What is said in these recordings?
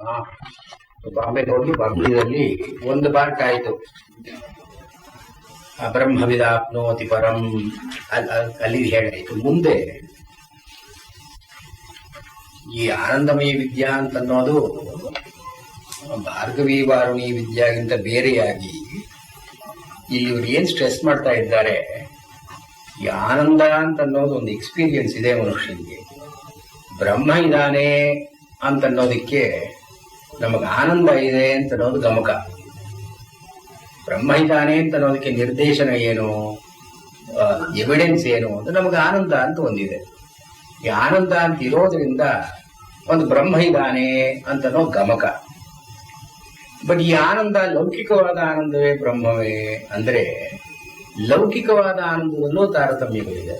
ಹಾ, ಬಾಂಬೆಗೆ ಹೋಗಿ ಬಾಂಬೆಯಲ್ಲಿ ಒಂದು ಪಾರ್ಟ್ ಆಯಿತು. ಬ್ರಹ್ಮವಿದಾಪ್ನೋತಿ ಪರಂ ಅಲ್ಲಿ ಹೇಳಾಯಿತು. ಮುಂದೆ ಈ ಆನಂದಮಯ ವಿದ್ಯಾ ಅಂತನ್ನೋದು ಭಾರ್ಗವಿ ವಾರುಣಿ ವಿದ್ಯಾಗಿಂತ ಬೇರೆಯಾಗಿ ಇಲ್ಲಿ ಇವ್ರು ಏನ್ ಸ್ಟ್ರೆಸ್ ಮಾಡ್ತಾ ಇದ್ದಾರೆ, ಈ ಆನಂದ ಅಂತನ್ನೋದು ಒಂದು ಎಕ್ಸ್ಪೀರಿಯನ್ಸ್ ಇದೆ ಮನುಷ್ಯನಿಗೆ. ಬ್ರಹ್ಮ ಇದ್ದಾನೆ ಅಂತನ್ನೋದಕ್ಕೆ ನಮಗೆ ಆನಂದ ಇದೆ ಅಂತ ಅನ್ನೋದು ಗಮಕ. ಬ್ರಹ್ಮ ಇದ್ದಾನೆ ಅಂತ ಅನ್ನೋದಕ್ಕೆ ನಿರ್ದೇಶನ ಏನು, ಎವಿಡೆನ್ಸ್ ಏನು ಅಂತ ನಮಗೆ ಆನಂದ ಅಂತ ಒಂದಿದೆ. ಈ ಆನಂದ ಅಂತ ಇರೋದ್ರಿಂದ ಒಂದು ಬ್ರಹ್ಮ ಇದ್ದಾನೆ ಅಂತ ಅನ್ನೋ ಗಮಕ. ಬಟ್ ಈ ಆನಂದ ಲೌಕಿಕವಾದ ಆನಂದವೇ ಬ್ರಹ್ಮವೇ ಅಂದ್ರೆ ಲೌಕಿಕವಾದ ಆನಂದದಲ್ಲೂ ತಾರತಮ್ಯಗಳಿದೆ.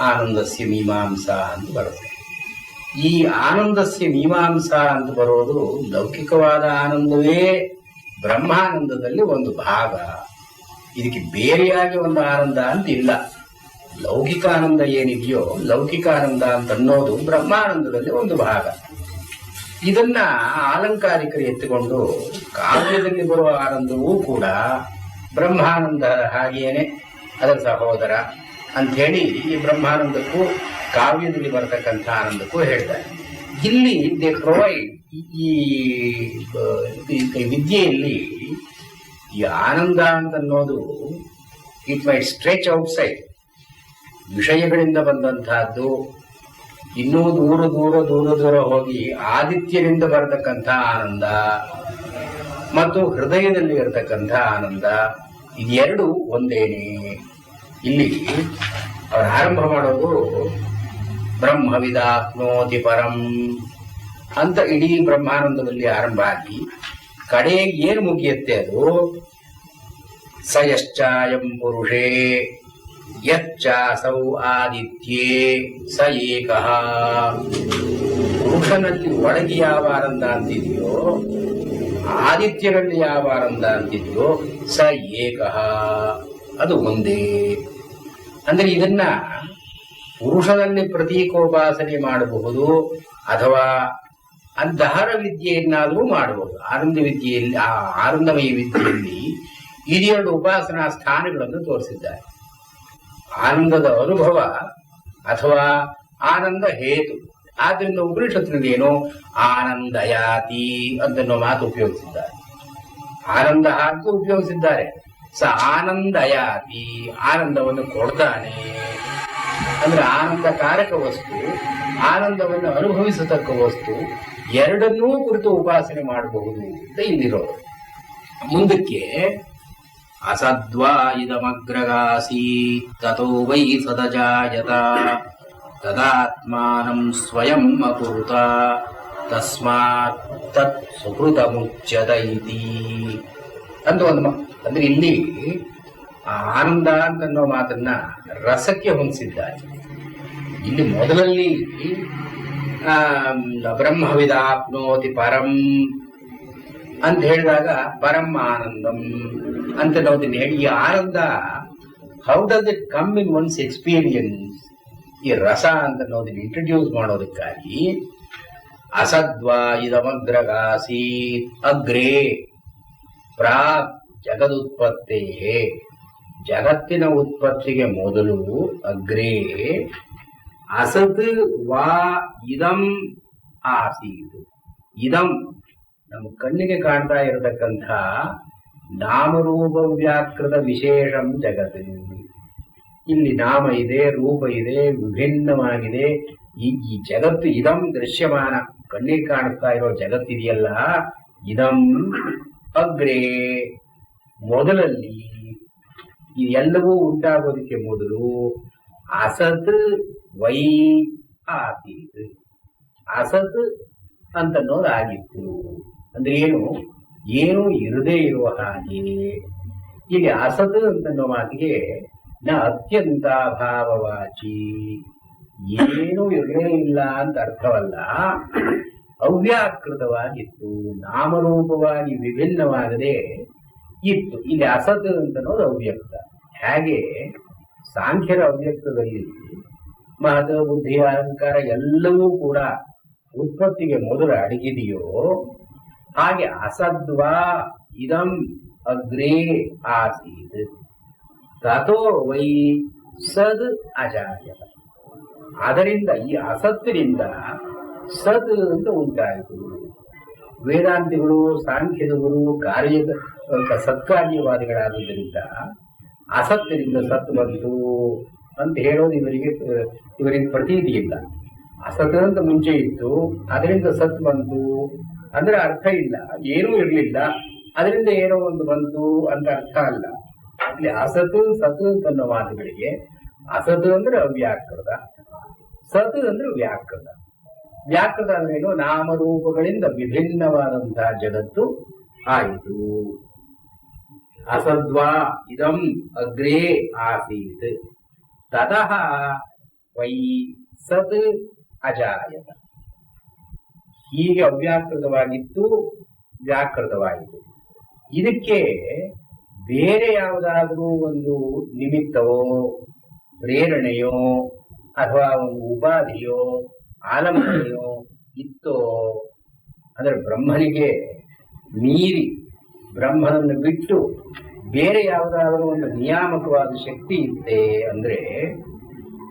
ಆನಂದಸ್ಯ ಮೀಮಾಂಸಾ ಅಂತ ಬರುತ್ತೆ. ಈ ಆನಂದಸ್ಯ ಮೀಮಾಂಸಾ ಅಂತ ಬರೋದು ಲೌಕಿಕವಾದ ಆನಂದವೇ ಬ್ರಹ್ಮಾನಂದದಲ್ಲಿ ಒಂದು ಭಾಗ. ಇದಕ್ಕೆ ಬೇರೆಯಾಗಿ ಒಂದು ಆನಂದ ಅಂತ ಇಲ್ಲ. ಲೌಕಿಕ ಆನಂದ ಏನಿದೆಯೋ ಲೌಕಿಕ ಆನಂದ ಅಂತ ಅನ್ನೋದು ಬ್ರಹ್ಮಾನಂದದಲ್ಲಿ ಒಂದು ಭಾಗ. ಇದನ್ನ ಆಲಂಕಾರಿಕರು ಎತ್ತಿಕೊಂಡು ಕಾವ್ಯದಲ್ಲಿ ಬರುವ ಆನಂದವೂ ಕೂಡ ಬ್ರಹ್ಮಾನಂದ ಹಾಗೇನೆ ಅದರ ಸಹೋದರ ಅಂಥೇಳಿ ಈ ಬ್ರಹ್ಮಾನಂದಕ್ಕೂ ಕಾವ್ಯದಲ್ಲಿ ಬರತಕ್ಕಂಥ ಆನಂದಕ್ಕೂ ಹೇಳ್ತಾರೆ. ಇಲ್ಲಿ ದೇ ಪ್ರೊವೈಡ್ ಈ ವಿದ್ಯೆಯಲ್ಲಿ ಈ ಆನಂದ ಅಂತ ಅನ್ನೋದು ಇಟ್ ಮೈಟ್ ಸ್ಟ್ರೆಚ್ ಔಟ್ಸೈಡ್. ವಿಷಯಗಳಿಂದ ಬಂದಂತಹದ್ದು ಇನ್ನೂ ದೂರ ದೂರ ದೂರ ದೂರ ಹೋಗಿ ಆದಿತ್ಯನಿಂದ ಬರತಕ್ಕಂಥ ಆನಂದ ಮತ್ತು ಹೃದಯದಲ್ಲಿ ಇರತಕ್ಕಂಥ ಆನಂದ, ಇದೆರಡು ಒಂದೇನೆ. ಇಲ್ಲಿ ಅವರು ಆರಂಭ ಮಾಡೋದು ಬ್ರಹ್ಮವಿದಾಪ್ನೋತಿ ಪರಂ ಅಂತ ಇಡೀ ಬ್ರಹ್ಮಾನಂದದಲ್ಲಿ ಆರಂಭ ಆಗಿ ಕಡೆಗೆ ಏನು ಮುಗಿಯುತ್ತೆ ಅದು ಸ ಯಶ್ಚಾಯಂ ಪುರುಷೇ ಯಚ್ಚಾಸೌ ಆದಿತ್ಯೇ ಸ ಏಕಃ. ಪುರುಷನಲ್ಲಿ ಒಳಗೆ ಯಾವ ಆನಂದ ಅಂತಿದೆಯೋ, ಆದಿತ್ಯನಲ್ಲಿ ಯಾವ ಆನಂದ ಅಂತಿದೆಯೋ ಸ ಏಕಃ, ಅದು ಒಂದೇ. ಅಂದ್ರೆ ಇದನ್ನ ಪುರುಷನಲ್ಲಿ ಪ್ರತೀಕೋಪಾಸನೆ ಮಾಡಬಹುದು ಅಥವಾ ಅಂತಹರ ವಿದ್ಯೆಯನ್ನಾದರೂ ಮಾಡಬಹುದು. ಆನಂದ ವಿದ್ಯೆಯಲ್ಲಿ ಆನಂದಮಯ ವಿದ್ಯೆಯಲ್ಲಿ ಇದೆರಡು ಉಪಾಸನಾ ಸ್ಥಾನಗಳನ್ನು ತೋರಿಸಿದ್ದಾರೆ. ಆನಂದದ ಅನುಭವ ಅಥವಾ ಆನಂದ ಹೇತು. ಆದ್ರಿಂದ ಉಪನಿಷತ್ತಿನಲ್ಲಿ ಏನು ಆನಂದಯಾತಿ ಅಂತನ್ನೋ ಮಾತು ಉಪಯೋಗಿಸಿದ್ದಾರೆ. ಆನಂದ ಅಂತ ಉಪಯೋಗಿಸಿದ್ದಾರೆ. ಸ ಆನಂದಯಾತಿ, ಆನಂದವನ್ನು ಕೊಡ್ತಾನೆ. ಅಂದ್ರೆ ಆನಂದಕಾರಕ ವಸ್ತು, ಆನಂದವನ್ನು ಅನುಭವಿಸತಕ್ಕ ವಸ್ತು, ಎರಡನ್ನೂ ಕುರಿತು ಉಪಾಸನೆ ಮಾಡಬಹುದು ಅಂತ ಇಲ್ಲಿರೋದು. ಮುಂದಕ್ಕೆ ಅಸದ್ವಾ ಇದಮಗ್ರಗಾಸೀತ್ ತಥೋ ವೈ ಸದಜಾಯತ ತದಾತ್ಮಾನಂ ಸ್ವಯಂ ಅಕುರುತ ತಸ್ಮಾತ್ ತತ್ ಸುಕೃತಮುಚ್ಯತ ಇತಿ ಅಂತ ಒಂದು ಅಂದ್ರೆ ಇಲ್ಲಿ ಆನಂದ ಅಂತನ್ನೋ ಮಾತನ್ನ ರಸಕ್ಕೆ ಹೊಂದಿಸಿದ್ದಾರೆ. ಇಲ್ಲಿ ಮೊದಲಲ್ಲಿ ಬ್ರಹ್ಮವಿದಾಪ್ನೋತಿ ಪರಂ ಅಂತ ಹೇಳಿದಾಗ ಪರಂ ಆನಂದಂ ಅಂತ ನಾವುದನ್ನು ಹೇಳಿ ಈ ಆನಂದ how does it come in one's experience, ಈ ರಸ ಅಂತ ನಾವುದನ್ನು ಇಂಟ್ರಡ್ಯೂಸ್ ಮಾಡೋದಕ್ಕಾಗಿ ಅಸದ್ವಾ ಇದಮಗ್ರಗಾಸೀತ್ ಅಗ್ರೇ ಪ್ರಾಕ್ ಜಗದುತ್ಪತ್ತೇ, ಜಗತ್ತಿನ ಉತ್ಪತ್ತಿಗೆ ಮೊದಲು ಅಗ್ರೇ ಅಸತ್ ವಾ ಇದಂ ಆಸೀತ್. ಇದಂ ನಮ್ಮ ಕಣ್ಣಿಗೆ ಕಾಣ್ತಾ ಇರತಕ್ಕಂಥ ನಾಮರೂಪ ವ್ಯಾಕೃತ ವಿಶೇಷಂ ಜಗತ್. ಇಲ್ಲಿ ನಾಮ ಇದೆ, ರೂಪ ಇದೆ, ವಿಭಿನ್ನವಾಗಿದೆ. ಈ ಜಗತ್ತು ಇದಂ ದೃಶ್ಯಮಾನ ಕಣ್ಣಿಗೆ ಕಾಣಿಸ್ತಾ ಇರೋ ಜಗತ್ತಿದೆಯಲ್ಲ, ಇದಂ ಅಗ್ರೇ ಮೊದಲಲ್ಲಿ, ಇದೆಲ್ಲವೂ ಉಂಟಾಗೋದಕ್ಕೆ ಮೊದಲು ಅಸತ್ ವೈ ಆಸೀತ್, ಅಸತ್ ಅಂತನ್ನೋದಾಗಿತ್ತು. ಅಂದ್ರೆ ಏನು ಇರದೇ ಇರುವ ಹಾಗೆ. ಇಲ್ಲಿ ಅಸತ್ ಅಂತನ್ನೋ ಮಾತಿಗೆ ನ ಅತ್ಯಂತಾಭಾವವಾಚಿ, ಏನೂ ಇರಲೇ ಇಲ್ಲ ಅಂತ ಅರ್ಥವಲ್ಲ, ಅವ್ಯಾಕೃತವಾಗಿತ್ತು, ನಾಮರೂಪವಾಗಿ ವಿಭಿನ್ನವಾಗದೆ ಇತ್ತು. ಇಲ್ಲಿ ಅಸತ್ ಅಂತನ್ನೋದು ಅವ್ಯಕ್ತ. ಹಾಗೆ ಸಾಂಖ್ಯರ ಅವ್ಯಕ್ತದಲ್ಲಿ ಮಹದ ಬುದ್ಧಿ ಅಹಂಕಾರ ಎಲ್ಲವೂ ಕೂಡ ಉತ್ಪತ್ತಿಗೆ ಮೊದಲು ಅಡಗಿದೆಯೋ ಹಾಗೆ ಅಸದ್ವಾ ಇದಂ ಅಗ್ರೇ ಆಸೀತ್ ತಥೋ ವೈ ಸದ್ ಅಜಾಯತ. ಅದರಿಂದ ಈ ಅಸತ್ತಿನಿಂದ ಸತ್ ಅಂತ ಉಂಟಾಯಿತು. ವೇದಾಂತಿಗಳು, ಸಾಂಖ್ಯದವರು ಸತ್ಕಾರ್ಯವಾದಿಗಳಾದುದರಿಂದ ಅಸತ್ತಿನಿಂದ ಸತ್ ಬಂತು ಅಂತ ಹೇಳೋದು ಇವರಿಗೆ ಪ್ರತೀತಿ ಇಲ್ಲ. ಅಸತ್ ಅಂತ ಮುಂಚೆ ಇತ್ತು, ಅದರಿಂದ ಸತ್ ಬಂತು ಅಂದ್ರೆ ಅರ್ಥ ಇಲ್ಲ. ಏನೂ ಇರಲಿಲ್ಲ, ಅದರಿಂದ ಏನೋ ಒಂದು ಬಂತು ಅಂತ ಅರ್ಥ ಅಲ್ಲ. ಅಲ್ಲಿ ಅಸತ್ ಸತ್ ಅನ್ನೋ ಮಾತುಗಳಿಗೆ ಅಸತ್ ಅಂದ್ರೆ ಅವ್ಯಾಕೃತ, ಸತ್ ಅಂದ್ರೆ ವ್ಯಾಕೃತ. ವ್ಯಾಕೃತ ಅಂದ್ರೇನು? ನಾಮರೂಪಗಳಿಂದ ವಿಭಿನ್ನವಾದಂತಹ ಜಗತ್ತು ಆಯಿತು. ಅಸದ್ವಾ ಇದಂ ಅಗ್ರೇ ಆಸೀತ್ ತತಃ ವೈ ಸತ್ ಅಜಾಯತ. ಹೀಗೆ ಅವ್ಯಾಕೃತವಾಗಿತ್ತು, ವ್ಯಾಕೃತವಾಯಿತು. ಇದಕ್ಕೆ ಬೇರೆ ಯಾವುದಾದ್ರೂ ಒಂದು ನಿಮಿತ್ತವೋ ಪ್ರೇರಣೆಯೋ ಅಥವಾ ಒಂದು ಉಪಾಧಿಯೋ ಆಲಂಬನೆಯೋ ಇತ್ತೋ ಅಂದ್ರೆ ಬ್ರಹ್ಮನಿಗೆ ಮೀರಿ ಬ್ರಹ್ಮನನ್ನು ಬಿಟ್ಟು ಬೇರೆ ಯಾವುದಾದ್ರೂ ಒಂದು ನಿಯಾಮಕವಾದ ಶಕ್ತಿ ಇತ್ತೆ ಅಂದ್ರೆ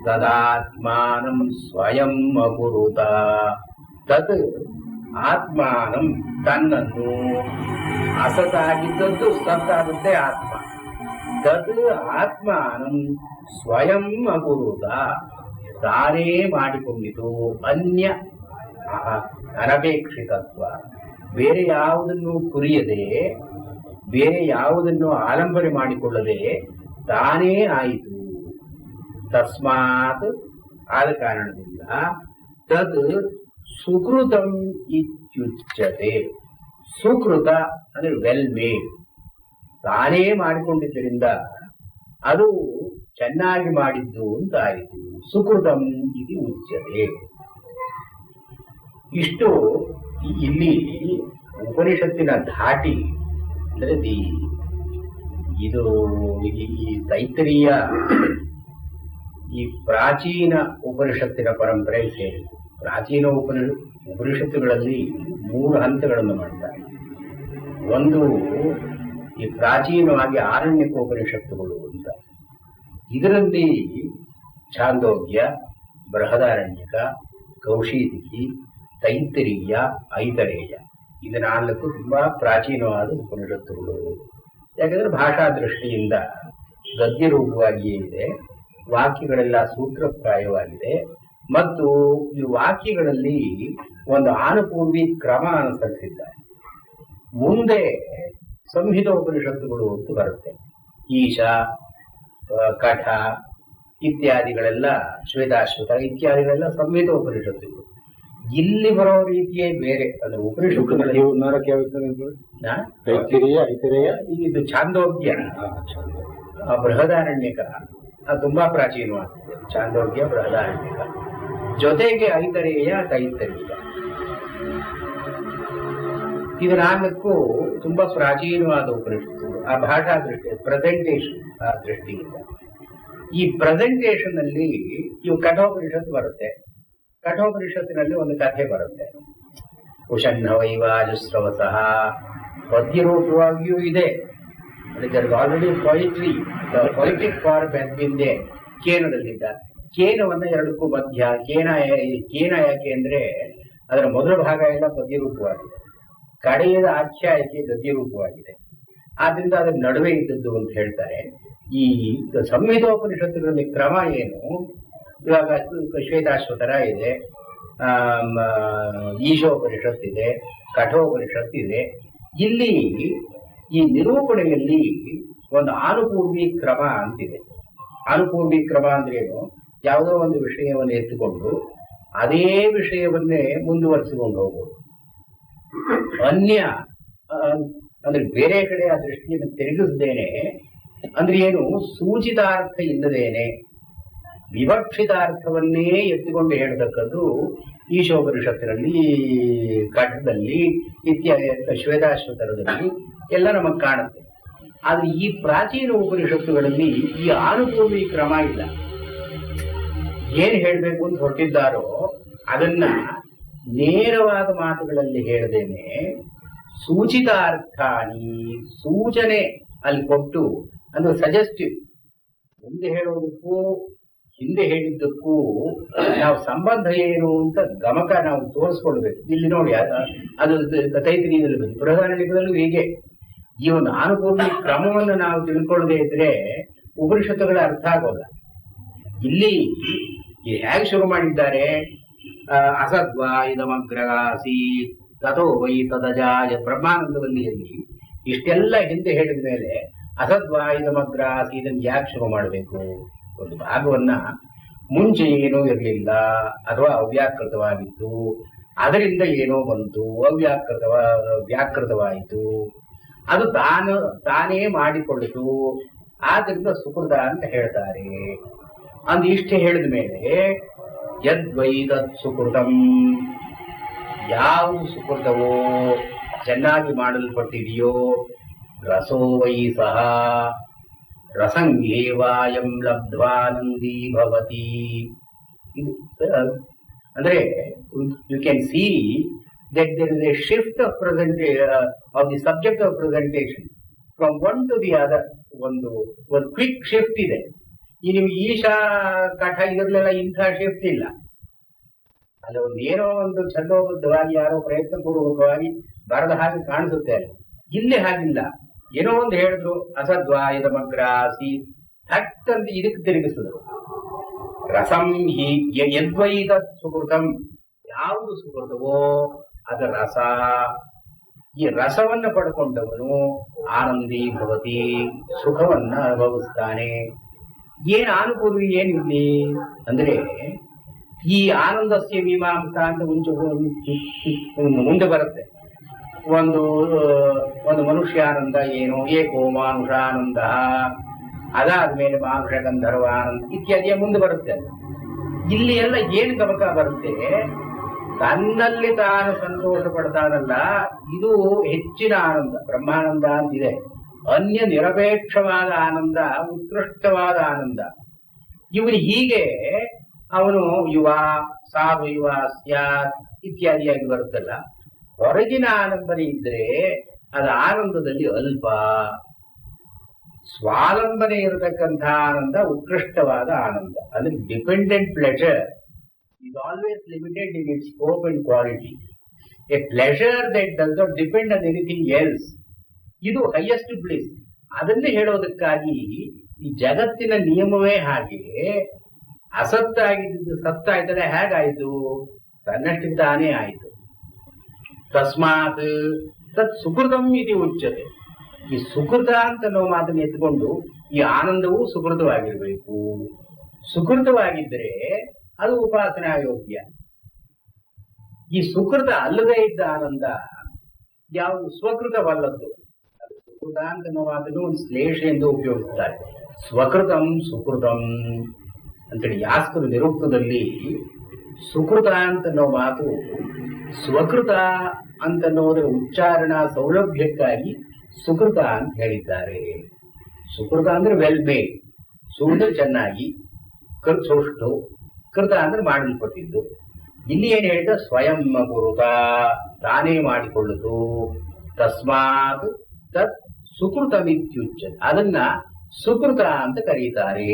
ತದಾತ್ಮಾನಂ ಸ್ವಯಂ ಅಕುರುತ. ತತ್ ಆತ್ಮಾನಂ ತನ್ನನ್ನು, ಅಸತಾಗಿದ್ದದ್ದು ಸತ್ತಾಗುತ್ತೆ ಆತ್ಮ. ತತ್ ಆತ್ಮಾನಂ ಸ್ವಯಂ ಅಕುರುತ, ತಾನೇ ಮಾಡಿಕೊಂಡಿತು. ಅನ್ಯ ಅನಪೇಕ್ಷಿತತ್ವ, ಬೇರೆ ಯಾವುದನ್ನು ಕುರಿಯದೆ ಬೇರೆ ಯಾವುದನ್ನು ಆಲಂಬನೆ ಮಾಡಿಕೊಳ್ಳದೆ ತಾನೇ ಆಯಿತು. ತಸ್ಮಾತ್, ಆದ ಕಾರಣದಿಂದ ತದ್ ಸುಕೃತಂ ಇತ್ಯುಚ್ಯತೆ. ಸುಕೃತ ಅಂದ್ರೆ ವೆಲ್ ಮೇಡ್, ತಾನೇ ಮಾಡಿಕೊಂಡಿದ್ದರಿಂದ ಅದು ಚೆನ್ನಾಗಿ ಮಾಡಿದ್ದು ಅಂತ ಆಯಿತು. ಸುಕೃತಂ ಇದು ಉಚ್ಯತೆ. ಇಷ್ಟು ಇಲ್ಲಿ ಉಪನಿಷತ್ತಿನ ಧಾಟಿ ಅಂದ್ರೆ ಇದು ಈ ತೈತ್ತರೀಯ ಈ ಪ್ರಾಚೀನ ಉಪನಿಷತ್ತಿನ ಪರಂಪರೆ ಸೇರಿ. ಪ್ರಾಚೀನ ಉಪನಿಷತ್ತುಗಳಲ್ಲಿ 3 ಹಂತಗಳನ್ನು ಮಾಡ್ತಾರೆ. ಒಂದು ಈ ಪ್ರಾಚೀನವಾಗಿ ಆರಣ್ಯಕೋಪನಿಷತ್ತುಗಳು ಅಂತ. ಇದರಲ್ಲಿ ಛಾಂದೋಗ್ಯ, ಬೃಹದಾರಣ್ಯಕ, ಕೌಶೀತಕಿ, ತೈತ್ತರೀಯ, ಐತರೇಯ, ಇದು 4 ತುಂಬಾ ಪ್ರಾಚೀನವಾದ ಉಪನಿಷತ್ತುಗಳು. ಯಾಕಂದ್ರೆ ಭಾಷಾ ದೃಷ್ಟಿಯಿಂದ ಗದ್ಯ ರೂಪವಾಗಿಯೇ ಇದೆ, ವಾಕ್ಯಗಳೆಲ್ಲ ಸೂತ್ರಪ್ರಾಯವಾಗಿದೆ ಮತ್ತು ಈ ವಾಕ್ಯಗಳಲ್ಲಿ ಒಂದು ಆನುಪೂರ್ವಿ ಕ್ರಮ ಅನುಸರಿಸಿದ್ದಾರೆ. ಮುಂದೆ ಸಂಹಿತೋಪನಿಷತ್ತುಗಳು ಅಂತ ಬರುತ್ತೆ. ಈಶ, ಕಠ ಇತ್ಯಾದಿಗಳೆಲ್ಲ, ಶ್ವೇತಾಶ್ವತ ಇತ್ಯಾದಿಗಳೆಲ್ಲ ಸಂಹಿತೋಪನಿಷತ್ತುಗಳು. ಇಲ್ಲಿ ಬರೋ ರೀತಿಯೇ ಬೇರೆ. ಅಂದ್ರೆ ಉಪನಿಷತ್ತುಗಳಲ್ಲಿ ಇದು ಛಾಂದೋಗ್ಯ, ಬೃಹದಾರಣ್ಯಕ ತುಂಬಾ ಪ್ರಾಚೀನವಾಗಿದೆ. ಛಾಂದೋಗ್ಯ, ಬೃಹದಾರಣ್ಯಕ ಜೊತೆಗೆ ಐತರೇಯ, ತೈತ್ತರೀಯ, ಇದು 4 ತುಂಬಾ ಪ್ರಾಚೀನವಾದ ಉಪನಿಷತ್ತುಗಳು. ಆ ಭಾಷಾ ದೃಷ್ಟಿ, ಪ್ರೆಸೆಂಟೇಷನ್ ಆ ದೃಷ್ಟಿಯಿಂದ ಈ ಪ್ರೆಸೆಂಟೇಷನ್ ಅಲ್ಲಿ ಇವು ಕಠೋಪನಿಷತ್ತು ಬರುತ್ತೆ. ಕಠೋಪನಿಷತ್ತಿನಲ್ಲಿ ಒಂದು ಕಥೆ ಬರುತ್ತೆ. ಕುಶನ್ನವೈವಾಜುಸ್ರವಸಃ ಪದ್ಯರೂಪವಾಗಿಯೂ ಇದೆ. ಆಲ್ರೆಡಿ ಪೊಯಿಟ್ರಿ, ಪೊಯಿಟಿಕ್ ಫಾರ್ಮ್ ಬೆಂದೆ ಕೇನದಲ್ಲಿದ್ದ. ಕೇನವನ್ನ 2ಕ್ಕೂ ಮಧ್ಯ. ಕೇನ ಯಾಕೆ ಅಂದ್ರೆ ಅದರ ಮೊದಲ ಭಾಗ ಎಲ್ಲ ಪದ್ಯರೂಪವಾಗಿದೆ, ಕಡೆಯದ ಆಖ್ಯಾಯಕ್ಕೆ ಗದ್ಯರೂಪವಾಗಿದೆ. ಆದ್ರಿಂದ ಅದರ ನಡುವೆ ಇದ್ದದ್ದು ಅಂತ ಹೇಳ್ತಾರೆ. ಈ ಸಂಹಿತೋಪನಿಷತ್ತುಗಳಲ್ಲಿ ಕ್ರಮ ಏನು? ಇವಾಗ ಶ್ವೇತಾಶ್ವತರ ಇದೆ, ಈಶೋಪನಿಷತ್ ಇದೆ, ಕಠೋಪನಿಷತ್ ಇದೆ. ಇಲ್ಲಿ ಈ ನಿರೂಪಣೆಯಲ್ಲಿ ಒಂದು ಆನುಪೂರ್ವಿ ಕ್ರಮ ಅಂತಿದೆ. ಆನುಪೂರ್ವಿ ಕ್ರಮ ಅಂದ್ರೇನು? ಯಾವುದೋ ಒಂದು ವಿಷಯವನ್ನು ಎತ್ತುಕೊಂಡು ಅದೇ ವಿಷಯವನ್ನೇ ಮುಂದುವರಿಸಿಕೊಂಡು ಹೋಗೋದು. ಅನ್ಯ ಅಂದ್ರೆ ಬೇರೆ ಕಡೆ ಆ ದೃಷ್ಟಿಯನ್ನು ತಿರುಗಿಸದೇನೆ, ಅಂದ್ರೆ ಏನು, ಸೂಚಿತಾರ್ಥ ಇಲ್ಲದೇನೆ ವಿವಕ್ಷಿತಾರ್ಥವನ್ನೇ ಎತ್ತಿಕೊಂಡು ಹೇಳ್ತಕ್ಕದ್ದು ಈಶೋಪನಿಷತ್ತಿನಲ್ಲಿ, ಕಠದಲ್ಲಿ ಇತ್ಯಾದಿ ಶ್ವೇತಾಶ್ವತರದಲ್ಲಿ ಎಲ್ಲ ನಮಗೆ ಕಾಣುತ್ತೆ. ಆದ್ರೆ ಈ ಪ್ರಾಚೀನ ಉಪನಿಷತ್ತುಗಳಲ್ಲಿ ಈ ಆನುಪೂರ್ವಿ ಕ್ರಮ ಇಲ್ಲ. ಏನ್ ಹೇಳ್ಬೇಕು ಅಂತ ಹೊರಟಿದ್ದಾರೋ ಅದನ್ನ ನೇರವಾದ ಮಾತುಗಳಲ್ಲಿ ಹೇಳದೇನೆ ಸೂಚಿತಾರ್ಥಾನಿ ಸೂಚನೆ ಅಲ್ಲಿ ಕೊಟ್ಟು ಅಂದ್ರೆ ಸಜೆಸ್ಟಿವ್, ಮುಂದೆ ಹೇಳೋದಕ್ಕೂ ಹಿಂದೆ ಹೇಳಿದ್ದಕ್ಕೂ ನಾವು ಸಂಬಂಧ ಏನು ಅಂತ ಗಮಕ ನಾವು ತೋರಿಸ್ಕೊಳ್ಬೇಕು. ಇಲ್ಲಿ ನೋಡಿ ಅದು ತೈತಿರಿಯದಲ್ಲಿ ಬೃಹದಾರಣ್ಯಕದಲ್ಲೂ ಹೀಗೆ ಈ ಒಂದು ಆನುಕೂಲ ಕ್ರಮವನ್ನು ನಾವು ತಿಳ್ಕೊಳ್ಳದೆ ಇದ್ರೆ ಉಪನಿಷತ್ತುಗಳ ಅರ್ಥ ಆಗೋಲ್ಲ. ಇಲ್ಲಿ ಹೇಗೆ ಶುರು ಮಾಡಿದ್ದಾರೆ, ಅಸದ್ವಾ ಇದಮಗ್ರಗಾಸಿ ತಥೋ ವೈ ತದಜಾಯ ಬ್ರಹ್ಮಾನಂದವಲ್ಲಿಯಲ್ಲಿ ಇಷ್ಟೆಲ್ಲ ಹಿಂದೆ ಹೇಳಿದ ಮೇಲೆ ಅಸದ್ವಾ ಇದಮಗ್ರಾಸಿ ಇದನ್ನು ಯಾಕೆ ಶುರು ಮಾಡಬೇಕು? ಒಂದು ಭಾಗವನ್ನ ಮುಂಚೆ ಏನೂ ಇರಲಿಲ್ಲ ಅಥವಾ ಅವ್ಯಾಕೃತವಾಗಿತ್ತು, ಅದರಿಂದ ಏನೋ ಬಂತು, ವ್ಯಾಕೃತವಾಯಿತು, ಅದು ತಾನೇ ಮಾಡಿಕೊಳ್ಳಿತು, ಆದ್ರಿಂದ ಸುಕೃತ ಅಂತ ಹೇಳ್ತಾರೆ. ಅಂದ್ ಇಷ್ಟೇ ಹೇಳಿದ ಮೇಲೆ ಯದ್ವೈ ತತ್ ಸುಕೃತಂ, ಯಾವುದು ಸುಕೃತವೋ ಚೆನ್ನಾಗಿ ಮಾಡಲ್ಪಟ್ಟಿದೆಯೋ, ರಸೋ ವೈ ಸಹ ರಸಂಗೇವಾಯಂ ಲಬ್ಧ್ವಾನಂದೀ ಭವತಿ. ಅಂದ್ರೆ you can see that there is a shift of of the subject of presentation from one to the other. ಒಂದು ಕ್ವಿಕ್ ಶಿಫ್ಟ್ ಇದೆ. ಈ ನಿಮ್ಗೆ ಈಶಾ ಕಾಠ ಇದರಲ್ಲೆಲ್ಲ ಇಂಥ ಶಿಫ್ಟ್ ಇಲ್ಲ. ಅಲ್ಲಿ ಒಂದು ಏನೋ ಒಂದು ಛಂದೋಬದ್ಧವಾಗಿ ಯಾರೋ ಪ್ರಯತ್ನ ಪೂರ್ವಕವಾಗಿ ಬರದ ಹಾಗೆ ಕಾಣಿಸುತ್ತೆ. ಇಲ್ಲಿ ಹಾಗಿಲ್ಲ. ಏನೋ ಒಂದು ಹೇಳಿದ್ರು, ಅಸದ್ವಾಯದ ಮಗ್ರಾಸಿ ಥಟ್ ಅಂತ ಇದಕ್ಕೆ ತಿರುಗಿಸಿದ್ರು. ರಸಂ ಹಿ ಯದ್ವೈತ ಸುಕೃತಂ, ಯಾವುದು ಸುಕೃತವೋ ಅದ ರಸ. ಈ ರಸವನ್ನ ಪಡ್ಕೊಂಡವನು ಆನಂದಿ ಭವತಿ, ಸುಖವನ್ನ ಅನುಭವಿಸ್ತಾನೆ. ಏನ್ ಅನುಕೂಲ ಏನಿರ್ಲಿ ಅಂದ್ರೆ ಈ ಆನಂದಸ್ಯ ಮೀಮಾಂಸ ಅಂತ ಮುಂದೆ ಬರುತ್ತೆ. ಒಂದು ಮನುಷ್ಯಾನಂದ ಏನು, ಏಕೋ ಮಾನುಷಾನಂದ, ಅದಾದ್ಮೇಲೆ ಮಾನುಷ ಗಂಧರ್ವ ಆನಂದ ಇತ್ಯಾದಿಯ ಮುಂದೆ ಬರುತ್ತೆ. ಇಲ್ಲಿ ಎಲ್ಲ ಏನು ಗಮಕ ಬರುತ್ತೆ, ತನ್ನಲ್ಲಿ ತಾನು ಸಂತೋಷ ಪಡ್ತಾನಲ್ಲ, ಇದು ಹೆಚ್ಚಿನ ಆನಂದ, ಬ್ರಹ್ಮಾನಂದ ಅಂತಿದೆ. ಅನ್ಯ ನಿರಪೇಕ್ಷವಾದ ಆನಂದ, ಉತ್ಕೃಷ್ಟವಾದ ಆನಂದ. ಇವನು ಹೀಗೆ ಅವನು ಯುವ ಸಾಧು ಯುವ ಸ್ಯಾತ್ ಇತ್ಯಾದಿಯಾಗಿ ಬರುತ್ತಲ್ಲ. ಹೊರಗಿನ ಆನಂದನೆ ಇದ್ರೆ ಅದು ಆನಂದದಲ್ಲಿ ಅಲ್ಪ. ಸ್ವಾಲಂಬನೆ ಇರತಕ್ಕಂಥ ಆನಂದ ಉತ್ಕೃಷ್ಟವಾದ ಆನಂದ. ಅಂದ್ರೆ dependent pleasure is always limited in its scope and quality. A pleasure that does not depend on anything else, ಇದು ಹೈಯೆಸ್ಟ್ ಬ್ಲಿಸ್. ಅದನ್ನೇ ಹೇಳೋದಕ್ಕಾಗಿ ಈ ಜಗತ್ತಿನ ನಿಯಮವೇ ಹಾಗೆ. ಅಸತ್ತಾಗಿದ್ದು ಸತ್ತಾಯ್ತದೆ, ಹೇಗಾಯ್ತು? ತನ್ನಷ್ಟಿಗೆ ತಾನೇ ಆಯಿತು. ತಸ್ಮಾತ್ ತತ್ ಸುಕೃತಂ ಇದು ಉಚ್ಯತೆ. ಈ ಸುಕೃತ ಅಂತ ನಾವು ಮಾತನ್ನು ಎತ್ಕೊಂಡು ಈ ಆನಂದವೂ ಸುಕೃತವಾಗಿರ್ಬೇಕು. ಸುಕೃತವಾಗಿದ್ದರೆ ಅದು ಉಪಾಸನಾ ಯೋಗ್ಯ. ಈ ಸುಕೃತ ಅಲ್ಲದೆ ಇದ್ದ ಆನಂದ ಯಾವುದು ಸ್ವಕೃತವಲ್ಲದ್ದು. ಸುಕೃತ ಅಂತ ನಾವು ಮಾತನ್ನು ಒಂದು ಶ್ಲೇಷ ಎಂದು ಉಪಯೋಗಿಸ್ತಾರೆ. ಸ್ವಕೃತಂ ಸುಕೃತಂ ಅಂತೇಳಿ ಯಾಸ್ಕರು ನಿರುಕ್ತದಲ್ಲಿ ಸುಕೃತ ಅಂತ ನಾವು ಮಾತು ಸ್ವಕೃತ ಅಂತನ್ನೋದರ ಉಚ್ಚಾರಣಾ ಸೌಲಭ್ಯಕ್ಕಾಗಿ ಸುಕೃತ ಅಂತ ಹೇಳಿದ್ದಾರೆ. ಸುಕೃತ ಅಂದ್ರೆ ವೆಲ್ ಮೇಡ್, ಸುಂದರ ಚೆನ್ನಾಗಿ, ಸೌಷ್ಟು, ಕೃತ ಅಂದ್ರೆ ಮಾಡಲ್ಪಟ್ಟಿದ್ದು. ಇಲ್ಲಿ ಏನ್ ಹೇಳಿದ, ಸ್ವಯಂ ಕುರುತ, ತಾನೇ ಮಾಡಿಕೊಳ್ಳುದು. ತಸ್ಮಾತ್ ತತ್ ಸುಕೃತಮಿತ್ಯುಚ್ಯ, ಅದನ್ನ ಸುಕೃತ ಅಂತ ಕರೀತಾರೆ.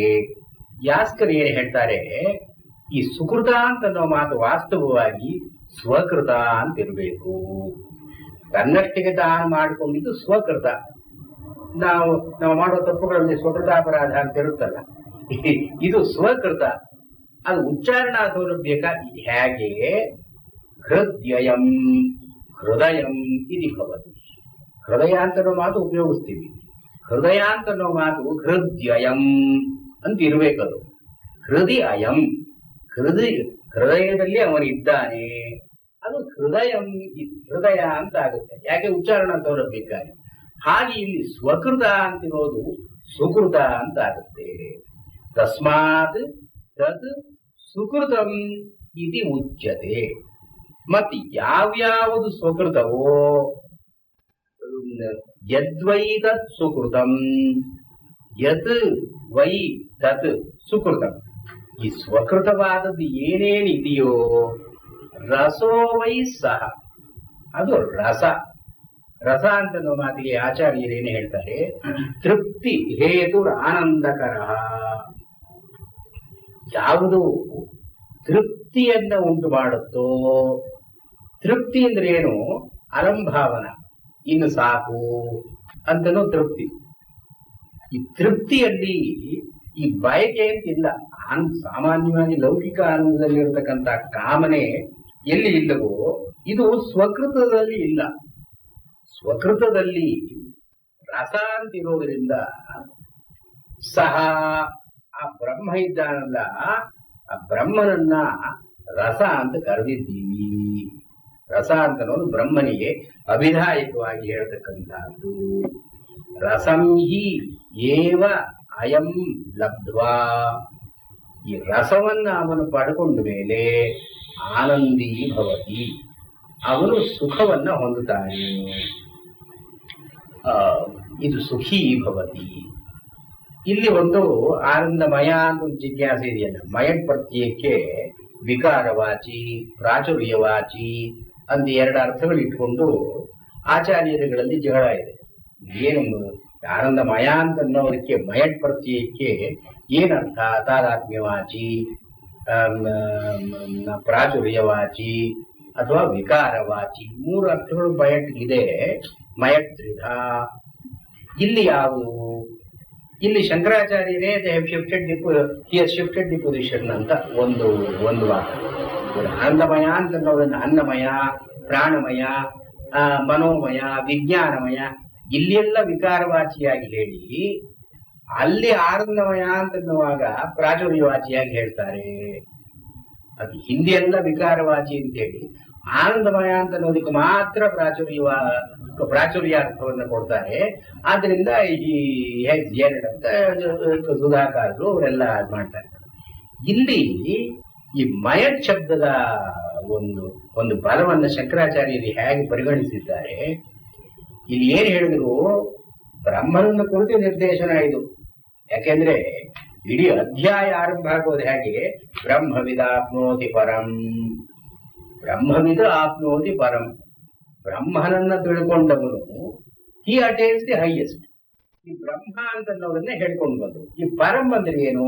ಯಾಸ್ಕರ್ ಏನ್ ಹೇಳ್ತಾರೆ, ಈ ಸುಕೃತ ಅಂತ ಅನ್ನೋ ಮಾತು ವಾಸ್ತವವಾಗಿ ಸ್ವಕೃತ ಅಂತ ಇರಬೇಕು. ತನ್ನಷ್ಟಿಗೆ ತಾನು ಮಾಡಿಕೊಂಡಿದ್ದು ಸ್ವಕೃತ. ನಾವು ಮಾಡೋ ತಪ್ಪುಗಳಲ್ಲಿ ಸ್ವಕೃತಾಪರಾಧ ಅಂತ ಇರುತ್ತಲ್ಲ, ಇದು ಸ್ವಕೃತ. ಅದು ಉಚ್ಚಾರಣಾ ಸೌಲಭ್ಯಕ್ಕಾಗಿ ಹೇಗೆ ಹೃದಯಂ ಹೃದಯಂ ಇದು ಭವತಿ. ಹೃದಯ ಅಂತ ಅನ್ನೋ ಮಾತು ಉಪಯೋಗಿಸ್ತೀವಿ. ಹೃದಯ ಅಂತ ಅನ್ನೋ ಮಾತು ಹೃದಯಂ ಅಂತ ಇರ್ಬೇಕದು. ಹೃದಯಂ, ಹೃದಯದಲ್ಲಿ ಅವನಿದ್ದಾನೆ, ಅದು ಹೃದಯಂ, ಹೃದಯ ಅಂತ ಆಗುತ್ತೆ. ಯಾಕೆ? ಉಚ್ಚಾರಣಾ ಸೌಲಭ್ಯಕ್ಕಾಗಿ. ಹಾಗೆ ಇಲ್ಲಿ ಸ್ವಕೃತ ಅಂತಿರೋದು ಸುಕೃತ ಅಂತ ಆಗುತ್ತೆ. ತಸ್ಮಾತ್ ತತ್ ಸುಕೃತಂ ಇತಿ ಉಚ್ಯತೆ. ಮತ್ತೆ ಯಾವ್ಯಾವುದು ಸ್ವಕೃತವೋ ಯದ್ವೈ ತತ್ ಸುಕೃತಂ, ಯತ್ ವೈ ತತ್ ಸುಕೃತಂ. ಈ ಸ್ವಕೃತವಾದದ್ದು ಏನೇನಿದೆಯೋ ರಸೋ ವೈ ಸಹ, ಅದು ರಸ. ರಸ ಅಂತ ಮಾತಿಗೆ ಆಚಾರ್ಯರೇನು ಹೇಳ್ತಾರೆ, ತೃಪ್ತಿ ಹೇತು ಆನಂದಕರ. ಯಾವುದು ತೃಪ್ತಿಯನ್ನ ಉಂಟು ಮಾಡುತ್ತೋ, ತೃಪ್ತಿ ಅಂದ್ರೆ ಏನು, ಅಲಂಭಾವನ, ಇನ್ನು ಸಾಕು ಅಂತನೂ ತೃಪ್ತಿ. ಈ ತೃಪ್ತಿಯಲ್ಲಿ ಈ ಬಯಕೆ ಅಂತಿಲ್ಲ. ಸಾಮಾನ್ಯವಾಗಿ ಲೌಕಿಕ ಆನಂದದಲ್ಲಿರತಕ್ಕಂಥ ಕಾಮನೆ ಎಲ್ಲಿ ಇಲ್ಲವೋ ಇದು ಸ್ವಕೃತದಲ್ಲಿ ಇಲ್ಲ. ಸ್ವಕೃತದಲ್ಲಿ ರಸ ಅಂತಿರೋದ್ರಿಂದ ಸಹ ಆ ಬ್ರಹ್ಮ ಇದ್ದಾನಲ್ಲ, ಆ ಬ್ರಹ್ಮನನ್ನ ರಸ ಅಂತ ಕರೆದಿದ್ದೀವಿ. ರಸ ಅಂತ ಅನ್ನೋದು ಬ್ರಹ್ಮನಿಗೆ ಅಭಿಧಾಯಕವಾಗಿ ಹೇಳ್ತಕ್ಕಂಥದ್ದು. ರಸಂ ಹಿ ಏವ ಅಯಂ ಲಬ್ಧ್ವಾ, ಈ ರಸವನ್ನ ಅವನು ಪಡ್ಕೊಂಡ ಮೇಲೆ ಆನಂದೀ ಭವತಿ, ಅವನು ಸುಖವನ್ನ ಹೊಂದುತ್ತಾನೆ. ಇದು ಸುಖೀ ಭವತಿ. ಇಲ್ಲಿ ಒಂದು ಆನಂದಮಯ ಅಂತ ಒಂದು ಜಿಜ್ಞಾಸೆ ಇದೆಯಲ್ಲ, ಮಯ ಪ್ರತ್ಯಯಕ್ಕೆ ವಿಕಾರವಾಚಿ, ಪ್ರಾಚುರ್ಯವಾಚಿ ಅಂತ ಎರಡು ಅರ್ಥಗಳು ಇಟ್ಕೊಂಡು ಆಚಾರ್ಯರುಗಳಲ್ಲಿ ಜಗಳ ಇದೆ. ಏನು ಆನಂದಮಯ ಅಂತ ಅನ್ನೋದಕ್ಕೆ ಮಯ ಪ್ರತ್ಯಯಕ್ಕೆ ಏನರ್ಥ? ತಾದಾತ್ಮ್ಯವಾಚಿ, ಪ್ರಾಚುರ್ಯವಾಚಿ ಅಥವಾ ವಿಕಾರವಾಚಿ, ಮೂರು ಅರ್ಥಗಳು ಮಯಟ್ಗಿದೆ. ಮಯತ್ರಿಧ. ಇಲ್ಲಿ ಯಾವುದು? ಇಲ್ಲಿ ಶಂಕರಾಚಾರ್ಯರೇ ಶಿಫ್ಟೆಡ್ ದಿ ಪೊಸಿಷನ್ ಅಂತ ಒಂದು ವಾದ. ಆನಂದಮಯ ಅಂತ ಅನ್ನೋದನ್ನ ಅನ್ನಮಯ, ಪ್ರಾಣಮಯ, ಮನೋಮಯ, ವಿಜ್ಞಾನಮಯ ಇಲ್ಲೆಲ್ಲ ವಿಕಾರವಾಚಿಯಾಗಿ ಹೇಳಿ, ಅಲ್ಲಿ ಆನಂದಮಯ ಅಂತನ್ನುವಾಗ ಪ್ರಾಚುರ್ಯವಾಚಿಯಾಗಿ ಹೇಳ್ತಾರೆ. ಅದು ಹಿಂದೆ ಎಲ್ಲ ವಿಕಾರವಾಚಿ ಅಂತೇಳಿ ಆನಂದಮಯ ಅಂತ ಅನ್ನೋದಕ್ಕೆ ಮಾತ್ರ ಪ್ರಾಚುರ್ಯಾರ್ಥವನ್ನು ಕೊಡ್ತಾರೆ. ಆದ್ರಿಂದ ಈ ಎರಡಂತ ಸುಧಾಕಾರರು ಅವರೆಲ್ಲ ಮಾಡ್ತಾರೆ. ಇಲ್ಲಿ ಈ ಮಯ ಶಬ್ದದ ಒಂದು ಬಲವನ್ನು ಶಂಕರಾಚಾರ್ಯರು ಹೇಗೆ ಪರಿಗಣಿಸಿದ್ದಾರೆ, ಇಲ್ಲಿ ಏನ್ ಹೇಳಿದ್ರು, ಬ್ರಹ್ಮನನ್ನ ಕುರಿತು ನಿರ್ದೇಶನ ಇದು. ಯಾಕೆಂದ್ರೆ ಇಡೀ ಅಧ್ಯಾಯ ಆರಂಭ ಆಗೋದು ಹೇಗೆ, ಬ್ರಹ್ಮವಿದ ಆಪ್ನೋತಿ ಪರಂ, ಬ್ರಹ್ಮವಿದ ಆಪ್ನೋತಿ ಪರಂ. ಬ್ರಹ್ಮನನ್ನ ತಿಳ್ಕೊಂಡವನು ಹಿ ಅಟೇನ್ಸ್ ದಿ ಹೈಯೆಸ್ಟ್. ಈ ಬ್ರಹ್ಮ ಅಂತ ಅನ್ನೋದನ್ನೇ ಹೇಳ್ಕೊಂಡು ಬಂದ್ರು. ಈ ಪರಂ ಅಂದ್ರೆ ಏನು?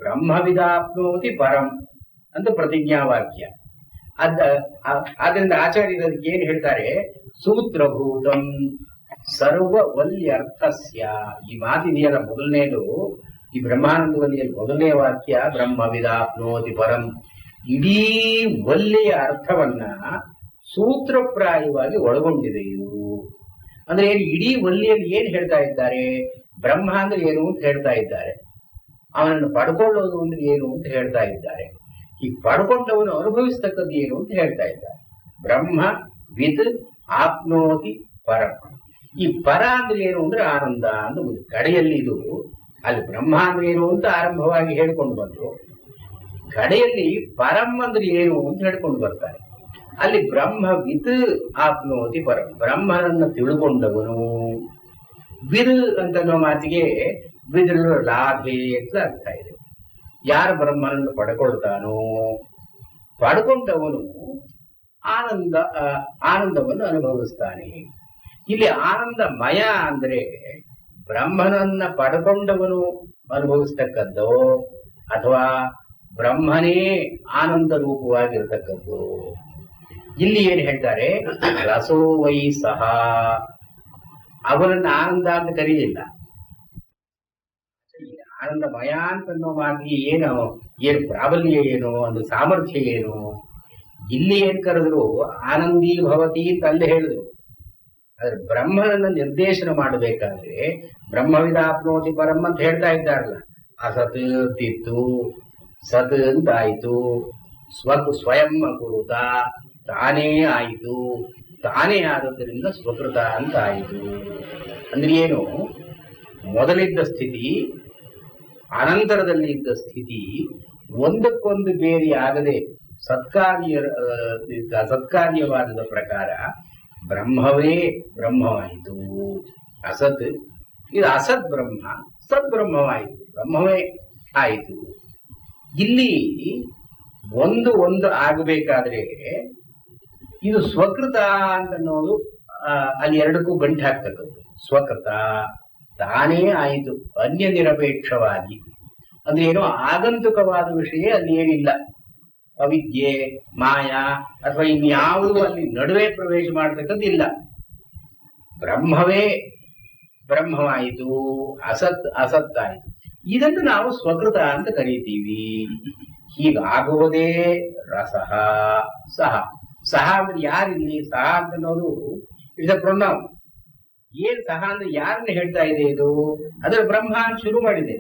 ಬ್ರಹ್ಮವಿದಾಪ್ನೋತಿ ಪರಂ ಅಂತ ಪ್ರತಿಜ್ಞಾವಾಕ್ಯ. ಆದ್ರಿಂದ ಆಚಾರ್ಯರು ಅದಕ್ಕೆ ಏನ್ ಹೇಳ್ತಾರೆ, ಸೂತ್ರಭೂತಂ ಸರ್ವವಲ್ಯರ್ಥಸ್ಯ. ಈ ಮಾತಿದೆಯಲ್ಲ ಮೊದಲನೇದು, ಈ ಬ್ರಹ್ಮಾನಂದವಲ್ಲಿಯಲ್ಲಿ ಮೊದಲನೇ ವಾಕ್ಯ ಬ್ರಹ್ಮವಿದಾಪ್ನೋತಿ ಪರಂ. ಇಡೀ ವಲ್ಲೆಯ ಅರ್ಥವನ್ನ ಸೂತ್ರಪ್ರಾಯವಾಗಿ ಒಳಗೊಂಡಿದೆ ಇದು. ಅಂದ್ರೆ ಏನು? ಇಡೀ ವಲ್ಲಿಯಲ್ಲಿ ಏನ್ ಹೇಳ್ತಾ ಇದ್ದಾರೆ? ಬ್ರಹ್ಮ ಅಂದ್ರೆ ಏನು ಅಂತ ಹೇಳ್ತಾ ಇದ್ದಾರೆ, ಅವನನ್ನು ಪಡ್ಕೊಳ್ಳೋದು ಅಂದ್ರೆ ಏನು ಅಂತ ಹೇಳ್ತಾ ಇದ್ದಾರೆ, ಈ ಪಡ್ಕೊಂಡವನು ಅನುಭವಿಸ್ತಕ್ಕದ್ದು ಏನು ಅಂತ ಹೇಳ್ತಾ ಇದ್ದಾರೆ. ಬ್ರಹ್ಮ ವಿದ್ ಆಪ್ನೋತಿ ಪರಂ. ಈ ಪರ ಅಂದ್ರೆ ಏನು ಅಂದ್ರೆ ಆನಂದ ಅಂತ ಕಡೆಯಲ್ಲಿ ಇದು. ಅಲ್ಲಿ ಬ್ರಹ್ಮ ಅಂದ್ರೆ ಏನು ಅಂತ ಆರಂಭವಾಗಿ ಹೇಳ್ಕೊಂಡು ಬಂದ್ರು, ಕಡೆಯಲ್ಲಿ ಪರಂ ಅಂದ್ರೆ ಏನು ಅಂತ ಹೇಳ್ಕೊಂಡು ಬರ್ತಾರೆ. ಅಲ್ಲಿ ಬ್ರಹ್ಮ ವಿದ್ ಆಪ್ನೋತಿ ಪರಂ, ಬ್ರಹ್ಮನನ್ನ ತಿಳ್ಕೊಂಡವನು. ವಿದ್ ಅಂತ ಅನ್ನೋ ಮಾತಿಗೆ ವಿದ್ರ ಲಾಭೆ ಅಂತ ಅರ್ಥ ಇದೆ. ಯಾರು ಬ್ರಹ್ಮನನ್ನು ಪಡ್ಕೊಳ್ತಾನೋ, ಪಡ್ಕೊಂಡವನು ಆನಂದವನ್ನು ಅನುಭವಿಸ್ತಾನೆ. ಇಲ್ಲಿ ಆನಂದಮಯ ಅಂದ್ರೆ ಬ್ರಹ್ಮನನ್ನ ಪಡ್ಕೊಂಡವನು ಅನುಭವಿಸ್ತಕ್ಕದ್ದು ಅಥವಾ ಬ್ರಹ್ಮನೇ ಆನಂದ ರೂಪವಾಗಿರತಕ್ಕದ್ದು. ಇಲ್ಲಿ ಏನ್ ಹೇಳ್ತಾರೆ, ರಸೋ ವೈ ಸಹ, ಅವನನ್ನ ಆನಂದ ಅಂತ ಕರೀಲಿಲ್ಲ. ಆನಂದಮಯ ಅಂತ ಅನ್ನೋ ಮಾತಿಗೆ ಏನು ಪ್ರಾಬಲ್ಯ ಏನು, ಒಂದು ಸಾಮರ್ಥ್ಯ ಏನು? ಇಲ್ಲಿ ಏನ್ ಕರೆದ್ರು ಆನಂದೀ ಭವತಿ ಅಂತ ಅಲ್ಲೇ ಹೇಳಿದ್ರು. ಆದ್ರೆ ಬ್ರಹ್ಮನನ್ನ ನಿರ್ದೇಶನ ಮಾಡಬೇಕಾದ್ರೆ ಬ್ರಹ್ಮವಿದಾಪ್ನೋತಿ ಪರಂ ಅಂತ ಹೇಳ್ತಾ ಇದ್ದಾರಲ್ಲ, ಅಸತ್ ತಿತ್ತು ಸತ್ ಅಂತಾಯಿತು, ಸ್ವಯಂ ಅಕುರುತ, ತಾನೇ ಆಯಿತು, ತಾನೇ ಆದದ್ದರಿಂದ ಸ್ವಕೃತ ಅಂತ ಆಯಿತು. ಅಂದ್ರೆ ಏನು? ಮೊದಲಿದ್ದ ಸ್ಥಿತಿ, ಅನಂತರದಲ್ಲಿ ಇದ್ದ ಸ್ಥಿತಿ ಒಂದಕ್ಕೊಂದು ಬೇರೆ ಆಗದೆ ಸತ್ಕಾರ್ಯವಾದದ ಪ್ರಕಾರ ಬ್ರಹ್ಮವೇ ಬ್ರಹ್ಮವಾಯಿತು. ಅಸತ್ ಇದು ಅಸತ್ ಬ್ರಹ್ಮ, ಸದ್ಬ್ರಹ್ಮವಾಯಿತು, ಬ್ರಹ್ಮವೇ ಆಯಿತು. ಇಲ್ಲಿ ಒಂದು ಒಂದು ಆಗಬೇಕಾದ್ರೆ ಇದು ಸ್ವಕೃತ ಅಂತ ಅನ್ನೋದು ಅಲ್ಲಿ ಎರಡಕ್ಕೂ ಗಂಟು ಹಾಕ್ತಕ್ಕದ್ದು. ಸ್ವಕೃತ ತಾನೇ ಆಯಿತು, ಅನ್ಯ ನಿರಪೇಕ್ಷವಾಗಿ. ಅಂದ್ರೆ ಏನೋ ಆಗಂತುಕವಾದ ವಿಷಯ ಅಲ್ಲಿ ಏನಿಲ್ಲ. ಅವಿದ್ಯೆ, ಮಾಯಾ ಅಥವಾ ಇನ್ಯಾವುದು ಅಲ್ಲಿ ನಡುವೆ ಪ್ರವೇಶ ಮಾಡತಕ್ಕದ್ದಿಲ್ಲ. ಬ್ರಹ್ಮವೇ ಬ್ರಹ್ಮವಾಯಿತು, ಅಸತ್ ಅಸತ್ತಾಯಿತು. ಇದನ್ನು ನಾವು ಸ್ವಕೃತ ಅಂತ ಕರೀತೀವಿ. ಹೀಗಾಗುವುದೇ ರಸಃ ಸಹ. ಸಹ ಅಂದ್ರೆ ಯಾರಿಲ್ಲಿ? ಸಹ ಅಂತ ಅನ್ನೋದು ಇಟ್ಸ್ ಅ ಪ್ರೊನೌನ್. ಏನ್ ಸಹ ಅಂದ್ರೆ ಯಾರನ್ನ ಹೇಳ್ತಾ ಇದೆ ಇದು? ಅದರ ಬ್ರಹ್ಮ ಅಂತ ಶುರು ಮಾಡಿದೆ.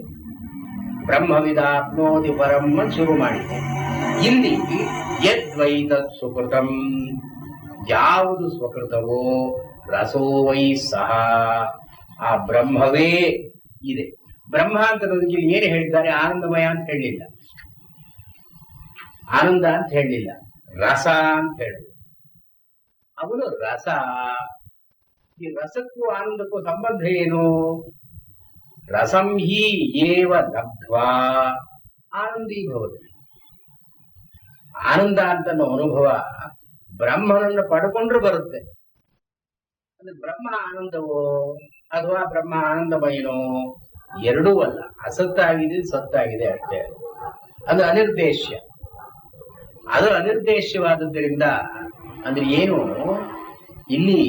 ಬ್ರಹ್ಮವಿದಾಪ್ನೋತಿ ಪರಂ ಅಂತ ಶುರು ಮಾಡಿದೆ. ಇಲ್ಲಿ ಯದ್ವೈತ ಸುಕೃತಂ, ಯಾವುದು ಸ್ವಕೃತವೋ ರಸೋ ವೈ ಸಹ, ಆ ಬ್ರಹ್ಮವೇ ಇದೆ. ಬ್ರಹ್ಮ ಅಂತ ಅನ್ನೋದಕ್ಕೆ ಇಲ್ಲಿ ಏನು ಹೇಳಿದ್ದಾರೆ? ಆನಂದಮಯ ಅಂತ ಹೇಳಲಿಲ್ಲ, ಆನಂದ ಅಂತ ಹೇಳಲಿಲ್ಲ, ರಸ ಅಂತ ಹೇಳಿದ್ರು. ಅವನು ರಸ. ಈ ರಸಕ್ಕೂ ಆನಂದಕ್ಕೂ ಸಂಬಂಧ ಏನು? ರಸಂ ಹಿ ಏವ ಲಬ್ಧ್ವಾ ಆನಂದೀಭವತಿ. ಆನಂದ ಅಂತ ಅನುಭವ ಬ್ರಹ್ಮನನ್ನು ಪಡ್ಕೊಂಡ್ರೆ ಬರುತ್ತೆ. ಅಂದ್ರೆ ಬ್ರಹ್ಮ ಆನಂದವೋ ಅಥವಾ ಬ್ರಹ್ಮ ಆನಂದಮಯನೋ? ಎರಡೂ ಅಲ್ಲ. ಅಸತ್ತಾಗಿದೆ, ಸತ್ತಾಗಿದೆ ಅಷ್ಟೇ. ಅದು ಅನಿರ್ದೇಶ್ಯ. ಅದು ಅನಿರ್ದೇಶ್ಯವಾದದ್ದರಿಂದ ಅಂದ್ರೆ ಏನು? ಇಲ್ಲಿ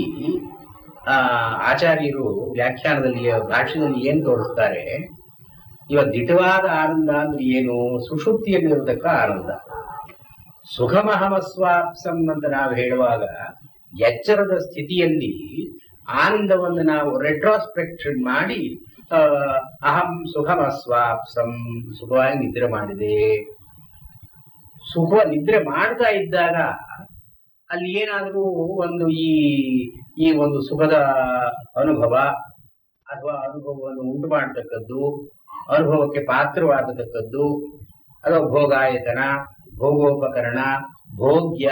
ಆಚಾರ್ಯರು ವ್ಯಾಖ್ಯಾನದಲ್ಲಿ ಭಾಷ್ಯದಲ್ಲಿ ಏನ್ ತೋರಿಸ್ತಾರೆ? ಇವಾಗ ದಿಟವಾದ ಆನಂದ ಅಂದ್ರೆ ಏನು? ಸುಷುಪ್ತಿಯಲ್ಲಿರತಕ್ಕ ಆನಂದ. ಸುಖಮಹಮಸ್ವಾಪ್ಸಂ ಅಂತ ನಾವು ಹೇಳುವಾಗ ಎಚ್ಚರದ ಸ್ಥಿತಿಯಲ್ಲಿ ಆನಂದವನ್ನು ನಾವು ರೆಟ್ರೋಸ್ಪೆಕ್ಷನ್ ಮಾಡಿ ಅಹಂ ಸುಖಮಸ್ವಾಪ್ಸಂ, ಸುಖವಾಗಿ ನಿದ್ರೆ ಮಾಡಿದೆ. ಸುಖ ನಿದ್ರೆ ಮಾಡ್ತಾ ಇದ್ದಾಗ ಅಲ್ಲಿ ಏನಾದರೂ ಒಂದು ಈ ಒಂದು ಸುಖದ ಅನುಭವ ಅಥವಾ ಅನುಭವವನ್ನು ಉಂಟು ಮಾಡತಕ್ಕದ್ದು, ಅನುಭವಕ್ಕೆ ಪಾತ್ರವಾಗತಕ್ಕದ್ದು, ಅಥವಾ ಭೋಗಾಯತನ, ಭೋಗೋಪಕರಣ, ಭೋಗ್ಯ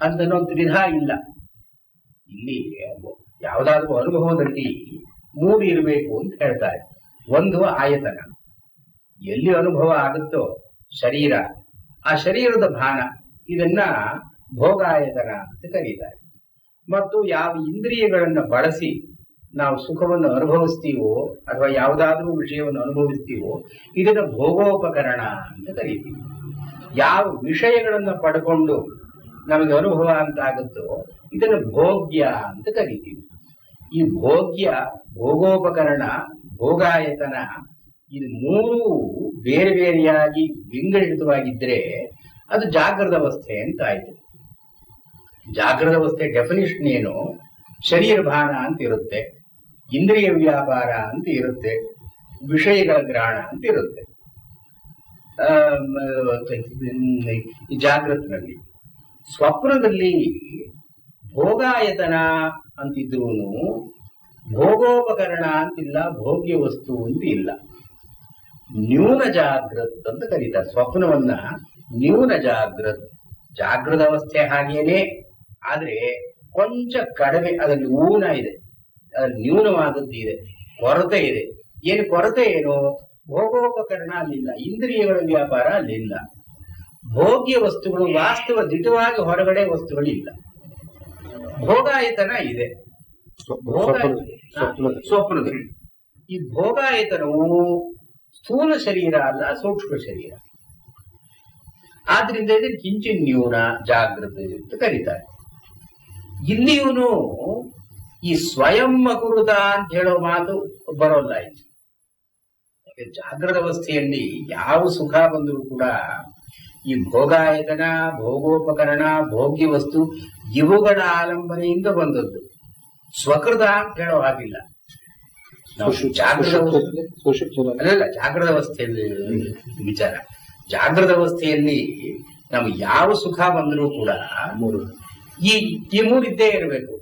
ಅಂತ ತ್ರಿಧ ಇಲ್ಲ. ಇಲ್ಲಿ ಯಾವುದಾದ್ರೂ ಅನುಭವದಲ್ಲಿ ಮೂರು ಇರಬೇಕು ಅಂತ ಹೇಳ್ತಾರೆ. ಒಂದು ಆಯತನ, ಎಲ್ಲಿ ಅನುಭವ ಆಗುತ್ತೋ ಶರೀರ, ಆ ಶರೀರದ ಭಾನ, ಇದನ್ನ ಭೋಗಾಯತನ ಅಂತ ಕರೀತಾರೆ. ಮತ್ತು ಯಾವ ಇಂದ್ರಿಯಗಳನ್ನ ಬಳಸಿ ನಾವು ಸುಖವನ್ನು ಅನುಭವಿಸ್ತೀವೋ ಅಥವಾ ಯಾವುದಾದ್ರೂ ವಿಷಯವನ್ನು ಅನುಭವಿಸ್ತೀವೋ ಇದನ್ನ ಭೋಗೋಪಕರಣ ಅಂತ ಕರೀತೀವಿ. ಯಾವ ವಿಷಯಗಳನ್ನ ಪಡ್ಕೊಂಡು ನಮಗೆ ಅನುಭವ ಅಂತ ಆಗುತ್ತೋ ಇದನ್ನ ಭೋಗ್ಯ ಅಂತ ಕರೀತೀವಿ. ಈ ಭೋಗ್ಯ, ಭೋಗೋಪಕರಣ, ಭೋಗಾಯತನ, ಇದು ಮೂರು ಬೇರೆ ಬೇರೆಯಾಗಿ ವಿಂಗಡಿತವಾಗಿದ್ರೆ ಅದು ಜಾಗೃತ ಅವಸ್ಥೆ ಅಂತ ಆಯ್ತು. ಜಾಗೃತ ಅವಸ್ಥೆ ಡೆಫಿನಿಷನ್ ಏನು? ಶರೀರ ಭಾನ ಅಂತ ಇರುತ್ತೆ, ಇಂದ್ರಿಯ ವ್ಯಾಪಾರ ಅಂತ ಇರುತ್ತೆ, ವಿಷಯಗಳ ಗ್ರಹಣ ಅಂತ ಇರುತ್ತೆ ಈ ಜಾಗೃತನಲ್ಲಿ. ಸ್ವಪ್ನದಲ್ಲಿ ಭೋಗಾಯತನ ಅಂತಿದ್ರು, ಭೋಗೋಪಕರಣ ಅಂತಿಲ್ಲ, ಭೋಗ್ಯ ವಸ್ತು ಅಂತ ಇಲ್ಲ. ನ್ಯೂನ ಜಾಗೃತ್ ಅಂತ ಕರೀತಾರೆ ಸ್ವಪ್ನವನ್ನ. ನ್ಯೂನ ಜಾಗೃತ್, ಜಾಗೃತ ಅವಸ್ಥೆ ಹಾಗೇನೆ, ಆದ್ರೆ ಕೊಂಚ ಕಡಿಮೆ, ಅದರಲ್ಲಿ ಊನ ಇದೆ, ಅದ್ರಲ್ಲಿ ನ್ಯೂನವಾದದ್ದು ಇದೆ, ಕೊರತೆ ಇದೆ. ಏನು ಕೊರತೆ? ಏನು? ಭೋಗೋಪಕರಣ ಅಲ್ಲಿಲ್ಲ, ಇಂದ್ರಿಯಗಳ ವ್ಯಾಪಾರ ಅಲ್ಲಿಲ್ಲ, ಭೋಗ್ಯ ವಸ್ತುಗಳು ವಾಸ್ತವ ದಿಟವಾಗಿ ಹೊರಗಡೆ ವಸ್ತುಗಳಿಲ್ಲ. ಭೋಗಾಯತನ ಇದೆ ಸ್ವಪ್ನದಲ್ಲಿ. ಈ ಭೋಗಾಯತನವು ಸ್ಥೂಲ ಶರೀರ ಅಲ್ಲ, ಸೂಕ್ಷ್ಮ ಶರೀರ. ಆದ್ರಿಂದ ಇದನ್ನು ಕಿಂಚಿನ್ ನ್ಯೂನ ಜಾಗೃತಿ ಅಂತ ಕರೀತಾರೆ. ಇಲ್ಲಿಯವನು ಈ ಸ್ವಯಂ ಅಕೃತ ಅಂತ ಹೇಳೋ ಮಾತು ಬರೋಲ್ಲ. ಜಾಗೃತ ಅವಸ್ಥೆಯಲ್ಲಿ ಯಾವ ಸುಖ ಬಂದರೂ ಕೂಡ ಈ ಭೋಗಾಯತನ, ಭೋಗೋಪಕರಣ, ಭೋಗ್ಯ ವಸ್ತು ಇವುಗಳ ಆಲಂಬನೆಯಿಂದ ಬಂದದ್ದು. ಸ್ವಕೃತ ಅಂತ ಹೇಳೋ ಹಾಗಿಲ್ಲ. ಅಲ್ಲ, ಜಾಗೃತ ಅವಸ್ಥೆಯಲ್ಲಿ ವಿಚಾರ. ಜಾಗೃತ ಅವಸ್ಥೆಯಲ್ಲಿ ನಮ್ಗೆ ಯಾವ ಸುಖ ಬಂದರೂ ಕೂಡ ಈ ಮೂರಿದ್ದೇ ಇರಬೇಕು.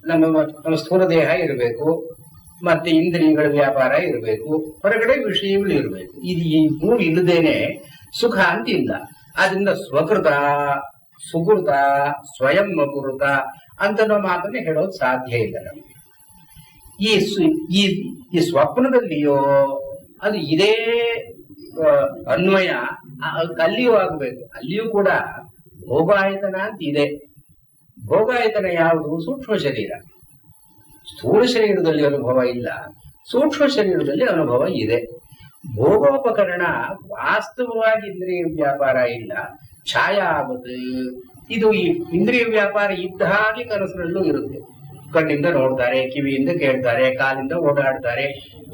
ನಮ್ಮ ಸ್ಥೂಲ ದೇಹ ಇರಬೇಕು, ಮತ್ತೆ ಇಂದ್ರಿಯಗಳ ವ್ಯಾಪಾರ ಇರಬೇಕು, ಹೊರಗಡೆ ವಿಷಯಗಳು ಇರಬೇಕು. ಇದು ಈ ಮೂರು ಇಲ್ಲದೇನೆ ಸುಖ ಅಂತ ಇಲ್ಲ. ಆದ್ರಿಂದ ಸ್ವಕೃತ, ಸುಕೃತ, ಸ್ವಯಂ ಅಕೃತ ಅಂತ ನಾವು ಮಾತನ್ನೇ ಹೇಳೋದು ಸಾಧ್ಯ ಇಲ್ಲ ನಮಗೆ. ಈ ಸ್ವಪ್ನದಲ್ಲಿಯೋ ಅದು ಇದೇ ಅನ್ವಯ ಅಲ್ಲಿಯೂ ಆಗಬೇಕು. ಅಲ್ಲಿಯೂ ಕೂಡ ಭೋಗಾಯತನ ಅಂತ ಇದೆ. ಭೋಗಾಯತನ ಯಾವುದು? ಸೂಕ್ಷ್ಮ ಶರೀರ. ಸ್ಥೂಲ ಶರೀರದಲ್ಲಿ ಅನುಭವ ಇಲ್ಲ, ಸೂಕ್ಷ್ಮ ಶರೀರದಲ್ಲಿ ಅನುಭವ ಇದೆ. ಭೋಗೋಪಕರಣ ವಾಸ್ತವವಾಗಿ ಇಂದ್ರಿಯ ವ್ಯಾಪಾರ ಇಲ್ಲ. ಛಾಯಾವತ್ ಇದು ಈ ಇಂದ್ರಿಯ ವ್ಯಾಪಾರ ಇದ್ದ ಹಾಗೆ ಕನಸಿನಲ್ಲೂ ಇರುತ್ತೆ. ಕಣ್ಣಿಂದ ನೋಡ್ತಾರೆ, ಕಿವಿಯಿಂದ ಕೇಳ್ತಾರೆ, ಕಾಲಿಂದ ಓಡಾಡ್ತಾರೆ.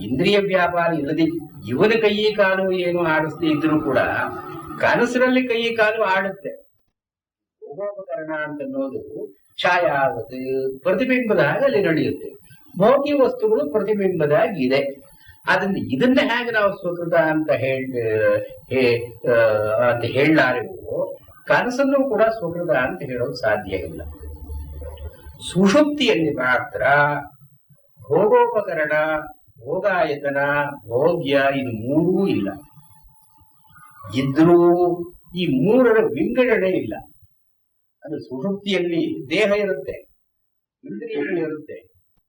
ಇಂದ್ರಿಯ ವ್ಯಾಪಾರ ಇಲ್ಲದೆ ಇವನ ಕೈ ಕಾಲು ಏನು ಆಡಿಸ್ದೇ ಇದ್ರೂ ಕೂಡ ಕನಸಿನಲ್ಲಿ ಕೈ ಕಾಲು ಆಡುತ್ತೆ. ಭೋಗೋಪಕರಣ ಅಂತನ್ನೋದು ಛಾಯಾವತ್ ಪ್ರತಿಬಿಂಬದಾಗ ಅಲ್ಲಿ ನಡೆಯುತ್ತೆ. ಭೌತಿಕ ವಸ್ತುಗಳು ಪ್ರತಿಬಿಂಬದಾಗಿ ಇದೆ. ಆದ್ರಿಂದ ಇದನ್ನ ಹೇಗೆ ನಾವು ಸ್ವಕೃತ ಅಂತ ಹೇಳಲಾರೆವು, ಕನಸನ್ನು ಕೂಡ ಸ್ವಕೃತ ಅಂತ ಹೇಳೋದು ಸಾಧ್ಯ ಇಲ್ಲ. ಸುಷುಪ್ತಿಯಲ್ಲಿ ಮಾತ್ರ ಭೋಗೋಪಕರಣ, ಭೋಗಾಯತನ, ಭೋಗ್ಯ ಇದು ಮೂರೂ ಇಲ್ಲ. ಇದ್ರೂ ಈ ಮೂರರ ವಿಂಗಡಣೆ ಇಲ್ಲ. ಅದು ಸುಷುಪ್ತಿಯಲ್ಲಿ ದೇಹ ಇರುತ್ತೆ, ಇಂದ್ರಿಯಗಳು ಇರುತ್ತೆ,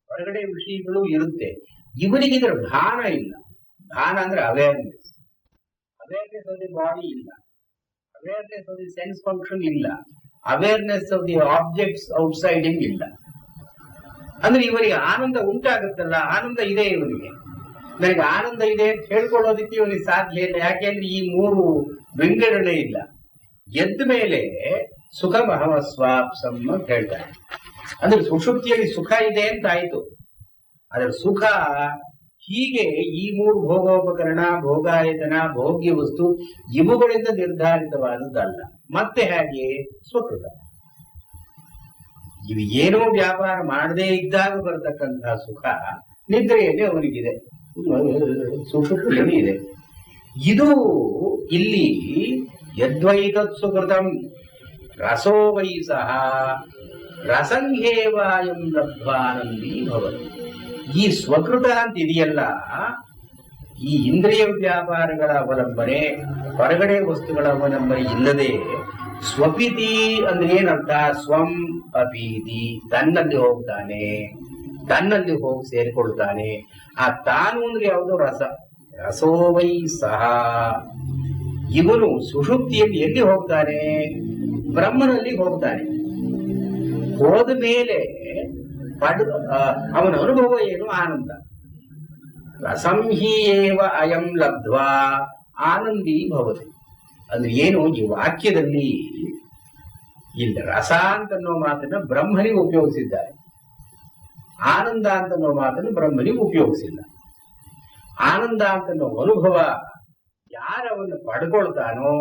ಹೊರಗಡೆ ವಿಷಯಗಳು ಇರುತ್ತೆ. ಇವನಿಗೆ ಇದರ ಭಾನ ಇಲ್ಲ. ಭಾನ ಅಂದ್ರೆ awareness. Awareness of the body ಇಲ್ಲ, awareness of the sense function ಇಲ್ಲ, awareness of the objects outside ಇಲ್ಲ. ಅಂದ್ರೆ ಇವನಿಗೆ ಆನಂದ ಉಂಟಾಗುತ್ತಲ್ಲ, ಆನಂದ ಇದೆ ಇವನಿಗೆ. ನನಗೆ ಆನಂದ ಇದೆ ಅಂತ ಹೇಳ್ಕೊಳ್ಳೋದಕ್ಕೆ ಇವನಿಗೆ ಸಾಧ್ಯ ಇಲ್ಲ. ಯಾಕೆಂದ್ರೆ ಈ ಮೂರು ವಿಂಗಡಣೆ ಇಲ್ಲ. ಎದ್ದ ಮೇಲೆ ಸುಖ ಮಹವಸ್ವಾಪ್ಸಂ ಅಂತ ಹೇಳ್ತಾರೆ. ಅಂದ್ರೆ ಸುಷುಪ್ತಿಯಲ್ಲಿ ಸುಖ ಇದೆ ಅಂತ ಆಯ್ತು. ಅದರ ಸುಖ ಹೀಗೆ ಈ ಮೂರು ಭೋಗೋಪಕರಣ, ಭೋಗಾಯತನ, ಭೋಗ್ಯ ವಸ್ತು ಇವುಗಳಿಂದ ನಿರ್ಧಾರಿತವಾದದ್ದಲ್ಲ. ಮತ್ತೆ ಹಾಗೆ ಸ್ವಕೃತ. ಇವು ಏನೋ ವ್ಯಾಪಾರ ಮಾಡದೇ ಇದ್ದಾಗ ಬರತಕ್ಕಂತಹ ಸುಖ ನಿದ್ರೆಯಲ್ಲಿ ಅವನಿಗಿದೆ, ಸುಷುಪ್ತಿಯಲ್ಲಿ ಇದೆ. ಇದು ಇಲ್ಲಿ ಯದ್ವೈತತ್ ಸುಕೃತಂ ರಸೋ ವೈ ಸಹ ರಸಂಹೇವಾಯಂ ಲಬ್ಧ್ವಾನಂದೀ ಭವತಿ. ಈ ಸ್ವಕೃತ ಅಂತ ಇದೆಯಲ್ಲ, ಈ ಇಂದ್ರಿಯ ವ್ಯಾಪಾರಗಳ ಅವಲಂಬನೆ, ಹೊರಗಡೆ ವಸ್ತುಗಳ ಅವಲಂಬನೆ ಇಲ್ಲದೆ ಸ್ವಪಿತಿ ಅಂದ್ರೆ ಏನರ್ಥ? ಸ್ವಂ ಅಪೀತಿ, ತನ್ನಲ್ಲಿ ಹೋಗ್ತಾನೆ, ತನ್ನಲ್ಲಿ ಹೋಗಿ ಸೇರಿಕೊಳ್ತಾನೆ. ಆ ತಾನು ಅಂದ್ರೆ ಯಾವುದು? ರಸ. ರಸೋ ವೈ ಸಹ. ಇವನು ಸುಷುಪ್ತಿಯಲ್ಲಿ ಎಲ್ಲಿ ಹೋಗ್ತಾನೆ? ಬ್ರಹ್ಮನಲ್ಲಿ ಹೋಗ್ತಾನೆ. ಹೋದ ಮೇಲೆ ಅವನ ಅನುಭವ ಏನು? ಆನಂದ. ರಸಂಹೀಯೇವ ಅಯಂ ಲಬ್ಧ್ವಾ ಆನಂದೀ ಭವತಿ. ಅಂದ್ರೆ ಏನು? ಈ ವಾಕ್ಯದಲ್ಲಿ ಇಲ್ಲಿ ರಸ ಅಂತನ್ನೋ ಮಾತನ್ನ ಬ್ರಹ್ಮನಿಗೆ ಉಪಯೋಗಿಸಿದ್ದಾರೆ, ಆನಂದ ಅಂತನ್ನೋ ಮಾತನ್ನು ಬ್ರಹ್ಮನಿಗೆ ಉಪಯೋಗಿಸಿಲ್ಲ. ಆನಂದ ಅಂತನ್ನೋ ಅನುಭವ ಯಾರವನ್ನು ಪಡ್ಕೊಳ್ತಾನೋ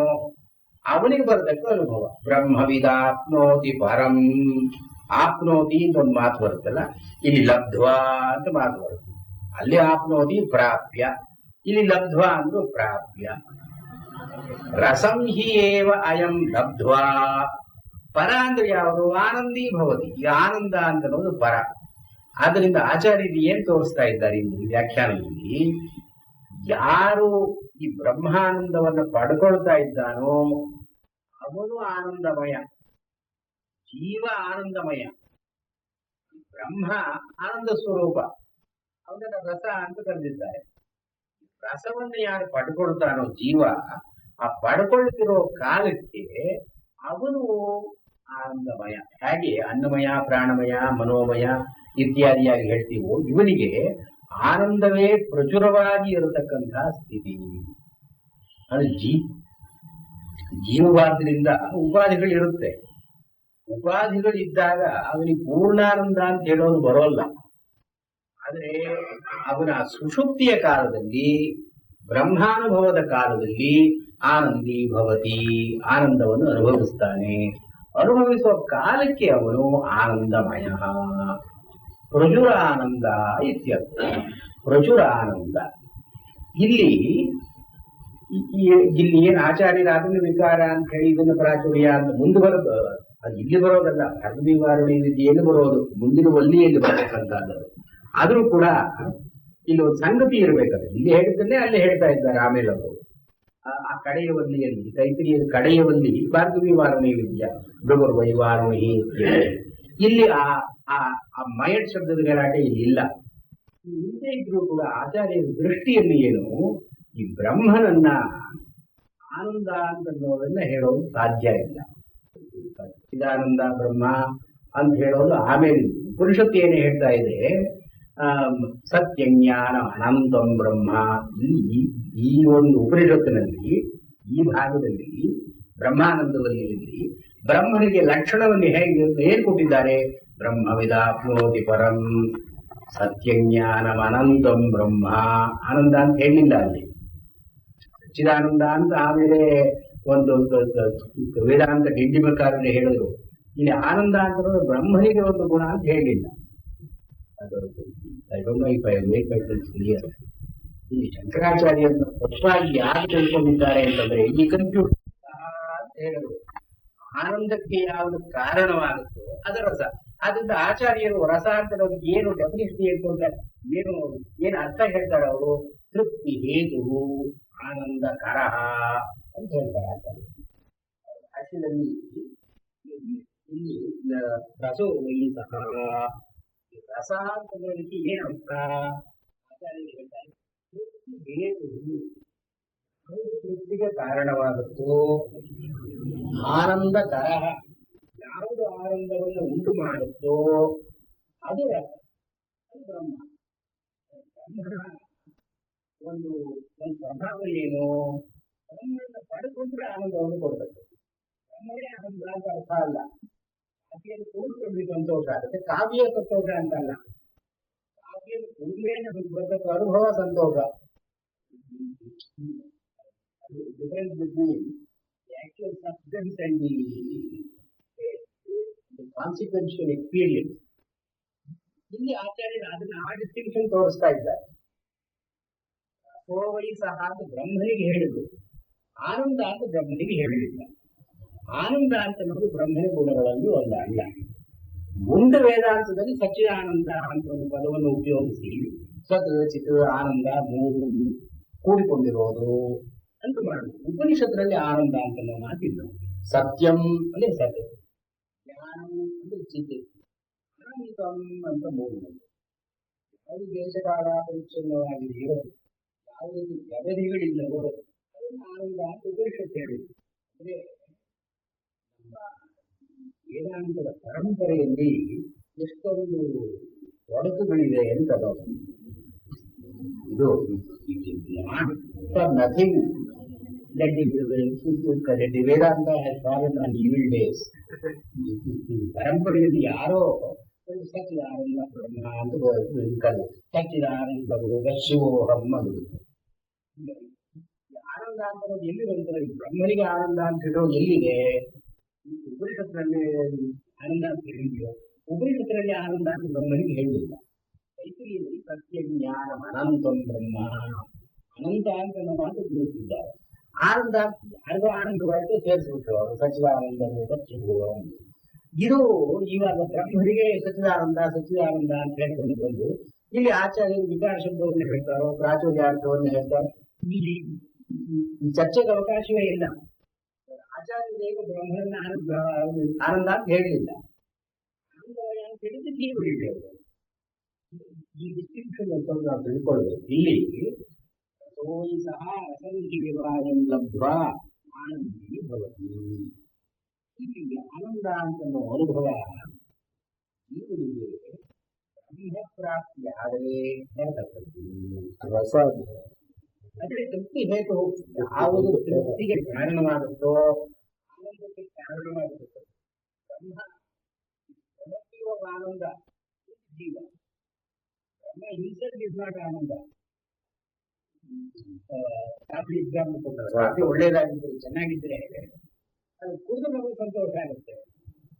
ಅವನಿಗೆ ಬರತಕ್ಕ ಅನುಭವ. ಬ್ರಹ್ಮವಿದಾಪ್ನೋತಿ ಪರಂ. ಆಪ್ನೋತಿ ಅಂತ ಒಂದು ಮಾತು ಬರುತ್ತಲ್ಲ, ಇಲ್ಲಿ ಲಬ್ಧ್ವಾ ಅಂತ ಮಾತು ಬರುತ್ತೆ. ಅಲ್ಲಿ ಆಪ್ನೋತಿ ಪ್ರಾಪ್ಯ, ಇಲ್ಲಿ ಲಬ್ಧ್ವಾ ಅಂದ್ರೂ ಪ್ರಾಪ್ಯ. ರಸಂ ಹಿ ಏವ ಅಯಂ ಲಬ್ಧ್ವಾ. ಪರ ಅಂದ್ರೆ ಯಾವುದು? ಆನಂದೀ ಭವತಿ. ಈ ಆನಂದ ಅಂತ ಅನ್ನೋದು ಪರ. ಆದ್ದರಿಂದ ಆಚಾರ್ಯರು ಏನ್ ತೋರಿಸ್ತಾ ಇದ್ದಾರೆ ಇಲ್ಲಿ ವ್ಯಾಖ್ಯಾನದಲ್ಲಿ? ಯಾರು ಈ ಬ್ರಹ್ಮಾನಂದವನ್ನು ಪಡ್ಕೊಳ್ತಾ ಇದ್ದಾನೋ ಅವನು ಆನಂದಮಯ, ಜೀವ ಆನಂದಮಯ, ಬ್ರಹ್ಮ ಆನಂದ ಸ್ವರೂಪ. ಅವನನ್ನ ರಸ ಅಂತ ಕರೆದಿದ್ದಾರೆ. ರಸವನ್ನು ಯಾರು ಪಡ್ಕೊಳ್ತಾನೋ ಜೀವ, ಆ ಪಡ್ಕೊಳ್ತಿರೋ ಕಾಲಕ್ಕೆ ಅವನು ಆನಂದಮಯ. ಹೇಗೆ ಅನ್ನಮಯ, ಪ್ರಾಣಮಯ, ಮನೋಮಯ ಇತ್ಯಾದಿಯಾಗಿ ಹೇಳ್ತೀವೋ, ಇವನಿಗೆ ಆನಂದವೇ ಪ್ರಚುರವಾಗಿ ಇರತಕ್ಕಂತಹ ಸ್ಥಿತಿ. ಅದು ಜೀವವಾದ್ರಿಂದ ಉಪಾಧಿಗಳಿರುತ್ತೆ. ಉಪಾಧಿಗಳಿದ್ದಾಗ ಅವನಿಗೆ ಪೂರ್ಣಾನಂದ ಅಂತ ಹೇಳೋದು ಬರೋಲ್ಲ. ಆದ್ರೆ ಅವನ ಸುಷುಪ್ತಿಯ ಕಾಲದಲ್ಲಿ, ಬ್ರಹ್ಮಾನುಭವದ ಕಾಲದಲ್ಲಿ ಆನಂದೀ ಭವತಿ, ಆನಂದವನ್ನು ಅನುಭವಿಸ್ತಾನೆ. ಅನುಭವಿಸುವ ಕಾಲಕ್ಕೆ ಅವನು ಆನಂದಮಯ. ಪ್ರಚುರ ಆನಂದ ಇತ್ಯರ್ಥ. ಪ್ರಚುರ ಆನಂದ. ಇಲ್ಲಿ ಏನ್ ಆಚಾರ್ಯರಾದನ್ನು ವಿಕಾರ ಅಂತ ಹೇಳಿ ಇದನ್ನು ಪ್ರಾಚುರ್ಯ ಅಂತ ಮುಂದೆ ಬರೋದು, ಅದು ಇಲ್ಲಿ ಬರೋದಲ್ಲ. ಅರ್ಧವಿವಾರಣೆ ವಿದ್ಯೆಯಲ್ಲಿ ಬರೋದು, ಮುಂದಿನ ಒಲ್ಲಿಯಲ್ಲಿ ಬರತಕ್ಕಂಥದ್ದು. ಆದ್ರೂ ಕೂಡ ಇಲ್ಲಿ ಒಂದು ಸಂಗತಿ ಇರಬೇಕದು. ಇಲ್ಲಿ ಹೇಳಿದ್ದನ್ನೇ ಅಲ್ಲಿ ಹೇಳ್ತಾ ಇದ್ದಾರೆ. ಆಮೇಲೆ ಅವರು ಆ ಕಡೆಯ ವಲ್ಲಿಯಲ್ಲಿ, ತೈತ್ರಿಯ ಕಡೆಯ ವಲ್ಲಿ ಭಾರ್ಗವಿವಾರಣೆ ವಿದ್ಯಾ ಭೃಗುರ್ವೈವಾರಣಿ. ಇಲ್ಲಿ ಆ ಮಯಟ್ ಶಬ್ದದ ಗಲಾಟೆ ಇಲ್ಲಿ ಇಲ್ಲ. ಹಿಂದೆ ಇದ್ರೂ ಕೂಡ ಆಚಾರ್ಯರ ದೃಷ್ಟಿಯಲ್ಲಿ ಏನು, ಈ ಬ್ರಹ್ಮನನ್ನ ಆನಂದ ಅಂತನ್ನೋದನ್ನ ಹೇಳೋದು ಸಾಧ್ಯ ಇಲ್ಲ. ಚಿದಾನಂದ ಬ್ರಹ್ಮ ಅಂತ ಹೇಳೋದು ಆಮೇಲೆ ಉಪನಿಷತ್ತು ಏನೇ ಹೇಳ್ತಾ ಇದೆ, ಸತ್ಯಜ್ಞಾನ ಅನಂತಂ ಬ್ರಹ್ಮ. ಇಲ್ಲಿ ಈ ಒಂದು ಉಪನಿಷತ್ತಿನಲ್ಲಿ ಈ ಭಾಗದಲ್ಲಿ ಬ್ರಹ್ಮಾನಂದದಲ್ಲಿ ಬ್ರಹ್ಮನಿಗೆ ಲಕ್ಷಣವನ್ನು ಹೇಗೆ ಏನ್ ಕೊಟ್ಟಿದ್ದಾರೆ? ಬ್ರಹ್ಮವಿದಾಪ್ನೋತಿ ಪರಂ ಸತ್ಯಜ್ಞಾನಂ ಅನಂತಂ ಬ್ರಹ್ಮ. ಆನಂದ ಅಂತ ಹೇಳಿಲ್ಲ ಅಲ್ಲಿ, ಚಿದಾನಂದ ಅಂತ ಆಮೇಲೆ ಒಂದು ವೇದಾಂತ ಡಿಂಡಿಮಕಾರರೇ ಹೇಳಿದ್ರು. ಇಲ್ಲಿ ಆನಂದ ಅಂತ ಬ್ರಹ್ಮನಿಗೆ ಒಂದು ಗುಣ ಅಂತ ಹೇಳಿಲ್ಲ. ಇಲ್ಲಿ ಶಂಕರಾಚಾರ್ಯರನ್ನು ತಪ್ಪಾಗಿ ಯಾರು ತಿಳ್ಕೊಂಡಿದ್ದಾರೆ ಅಂತಂದ್ರೆ, ಈ ಕನ್ಫ್ಯೂಸ್ ಅಂತ ಹೇಳಿದ್ರು. ಆನಂದಕ್ಕೆ ಯಾವುದು ಕಾರಣವಾಗುತ್ತೋ ಅದು ರಸ. ಆದ್ರಿಂದ ಆಚಾರ್ಯರು ರಸ ಅಂತ ನಮ್ಗೆ ಏನು ಡೆಫಿನಿಷನ್ ಹೇಳ್ಕೊಳ್ತಾರೆ, ಏನು ಅರ್ಥ ಹೇಳ್ತಾರೆ ಅವರು? ತೃಪ್ತಿ ಹೇತು ಆನಂದಕರ ಅಂತ ಹೇಳ್ತಾರೆ ಆಚಾರ್ಯ ಭಾಷೆಯಲ್ಲಿ. ಇಲ್ಲಿ ರಸೋ ವೈ ಸಹ, ರಸ ಅಂತದಕ್ಕೆ ಏನು ಅರ್ಥ? ಆಚಾರ್ಯರು ಹೇಳ್ತಾರೆ ತೃಪ್ತಿ ಹೇತು, ತೃಪ್ತಿಗೆ ಕಾರಣವಾಗುತ್ತೋ ಆನಂದಕರ, ಯಾವುದು ಆನಂದವನ್ನು ಉಂಟು ಮಾಡುತ್ತೋ ಅದು ರಸ, ಅದು ಬ್ರಹ್ಮ. ಒಂದು ಸ್ವಭಾವ ಏನು? ಬ್ರಹ್ಮನ ಪಡೆದುಕೊಂಡ್ರೆ ಆನಂದವನ್ನು ಕೊಡ್ಬೇಕು. ಬ್ರಹ್ಮನೇ ಆನಂದ ಅಂತ ಅರ್ಥ ಅಲ್ಲ. ಕಾವ್ಯದ ಕೂಡಿಕೊಂಡು ಸಂತೋಷ ಆಗುತ್ತೆ, ಕಾವ್ಯ ಸಂತೋಷ ಅಂತಲ್ಲ. ಕಾವ್ಯದ ಕೂಡಲೇ ನಮಗೆ ಬರಬೇಕು ಅನುಭವ ಸಂತೋಷ. Difference between the actual substance and the consequential experience. ಇಲ್ಲಿ ಆಚಾರ್ಯರು ಅದನ್ನ ಆ ಡಿಸ್ಟಿಂಕ್ಷನ್ ತೋರಿಸ್ತಾ ಇದ್ದಾರೆ. ಸೋವೈ ಸಹ ಅಂತ ಬ್ರಹ್ಮನಿಗೆ ಹೇಳಿದ್ರು, ಆನಂದ ಅಂತ ಬ್ರಹ್ಮನಿಗೆ ಹೇಳಲಿಲ್ಲ. ಆನಂದ ಅಂತ ನೋಡಿ ಬ್ರಹ್ಮನ ಗುಣಗಳಲ್ಲಿ ಒಂದು ಅಲ್ಲ. ಮುಂದೆ ವೇದಾಂತದಲ್ಲಿ ಸಚ್ಚಿದಾನಂದ ಅಂತ ಒಂದು ಪದವನ್ನು ಉಪಯೋಗಿಸಿ ಸತ್ ಚಿತ್ ಆನಂದ ಮೂರು ಕೂಡಿಕೊಂಡಿರೋದು ಅಂತ ಮಾಡುದು. ಉಪನಿಷತ್ನಲ್ಲಿ ಆನಂದ ಅಂತ ನಾವು ಮಾತಿದ್ದು. ಸತ್ಯಂ ಅಂದ್ರೆ ಸತ್ಯ, ಜ್ಞಾನಂ ಅಂದ್ರೆ ಚಿತ್, ಅನಂತಂ ಅಂತ ಮೂರು. ಯಾವುದು ದೇಶಕಾಲ ಪರಿಚ್ಛಿನ್ನವಾಗಿದೆಯೋ, ಯಾವುದಕ್ಕೆ ವ್ಯವಧಿಗಳಿಲ್ಲವೋ ಅದನ್ನು ಆನಂದ ಅಂತ ಉಪನಿಷತ್ತು ಹೇಳಿದೆ. ಅಂದ್ರೆ ವೇದಾಂತದ ಪರಂಪರೆಯಲ್ಲಿ ಎಷ್ಟೊಂದು ತೊಡಕುಗಳಿದೆ ಅಂತ. ಇದು nothing that the Vedanta has fallen on evil days. ಪರಂಪರೆಯಲ್ಲಿ ಯಾರೋ ಒಂದು ಸಚ್ಚಿದಾನಂದ ಬ್ರಹ್ಮ ಅಂತ ಸಚ್ಚಿದಾನಂದ ಶಿವೋಹಂ ಅನ್ನೋದು. ಆನಂದ ಅಂತ ಎಲ್ಲಿ ಬಂತಾರೆ? ಬ್ರಹ್ಮನಿಗೆ ಆನಂದ ಅಂತ ಹೇಳೋದು ಎಲ್ಲಿದೆ? ಉಪನಿಷತ್ತಿನಲ್ಲಿ ಆನಂದ ಅಂತ ಹೇಳಿದೆಯೋ? ಉಪನಿಷತ್ತಿನಲ್ಲಿ ಆನಂದ ಅಂತ ಬ್ರಹ್ಮನಿಗೆ ಹೇಳಿಲ್ಲ. ಕೈತರಿಯಲ್ಲಿ ಸತ್ಯಜ್ಞಾನ ಅನಂತಂ ಬ್ರಹ್ಮ, ಅನಂತ ಅಂತ ನಾವು ಮಾತು ತಿಳಿಸಿದ್ದಾರೆ. ಆನಂದ ಯಾರಿಗೋ ಆನಂದವಾಯಿತು ಸೇರಿಸ್ಬಿಟ್ರು ಅವರು, ಸಚ್ಚಿದಾನಂದ ಶಿವೋಹಂ. ಇದು ಇವಾಗ ಬ್ರಹ್ಮನಿಗೆ ಸಚ್ಚಿದಾನಂದ ಅಂತ ಹೇಳ್ಕೊಂಡು ಬಂದು ಇಲ್ಲಿ ಆಚಾರ್ಯರು ವಿಚಾರ ಶಬ್ದವನ್ನು ಹೇಳ್ತಾರೋ, ಪ್ರಾಚುರ್ಯಾರ್ಥವನ್ನು ಹೇಳ್ತಾರೋ, ಇಲ್ಲಿ ಈ ಚರ್ಚೆಗೆ ಅವಕಾಶವೇ ಇಲ್ಲ. ಆಚಾರ್ಯರೇನು ಬ್ರಹ್ಮನ ಆನಂದ ಅಂತ ಹೇಳಲಿಲ್ಲ. ಆನಂದವಯ ಅಂತ ಹೇಳಿದ್ರೆ ಜೀವರಿಗೆ ಈ ಡಿಸ್ಟಿಂಕ್ಷನ್ ಅಂತ ನಾವು ತಿಳ್ಕೊಳ್ಬೇಕು. ಇಲ್ಲಿ ಸೋಯಿ ಸಹ ರಸಂಕಿವಾಯಂ ಲಬ್ಧ್ವಾ ಆನಂದಿ ಭವತಿ. ಇಲ್ಲಿ ಆನಂದ ಅಂತ ಅನುಭವ ಜೀವನಿಗೆ ಬ್ರಹ್ಮ ಪ್ರಾಪ್ತಿ ಆದರೆ ರಸ ಅದೇ ತೃಪ್ತಿ ಹೇತು. ಯಾವುದು ತೃಪ್ತಿಗೆ ಕಾರಣವಾಗುತ್ತೋ, ಆನಂದಕ್ಕೆ ಕಾರಣವಾಗುತ್ತೋ ಬ್ರಹ್ಮ. ಬ್ರಹ್ಮಕ್ಕಿರುವ ಆನಂದ ಜೀವ. ಬ್ರಹ್ಮ ಹಿಮ್ಸೆಲ್ಫ್ ಇಸ್ ನಾಟ್ ಆನಂದ. ಕಾಫಿ ಎಕ್ಸಾಂಪಲ್ ಕೊಟ್ಟರೆ, ಕಾಫಿ ಒಳ್ಳೇದಾಗಿದ್ರೆ ಚೆನ್ನಾಗಿದ್ರೆ ಅದು ಕುಡಿದು ನಮಗೆ ಸಂತೋಷ ಆಗುತ್ತೆ.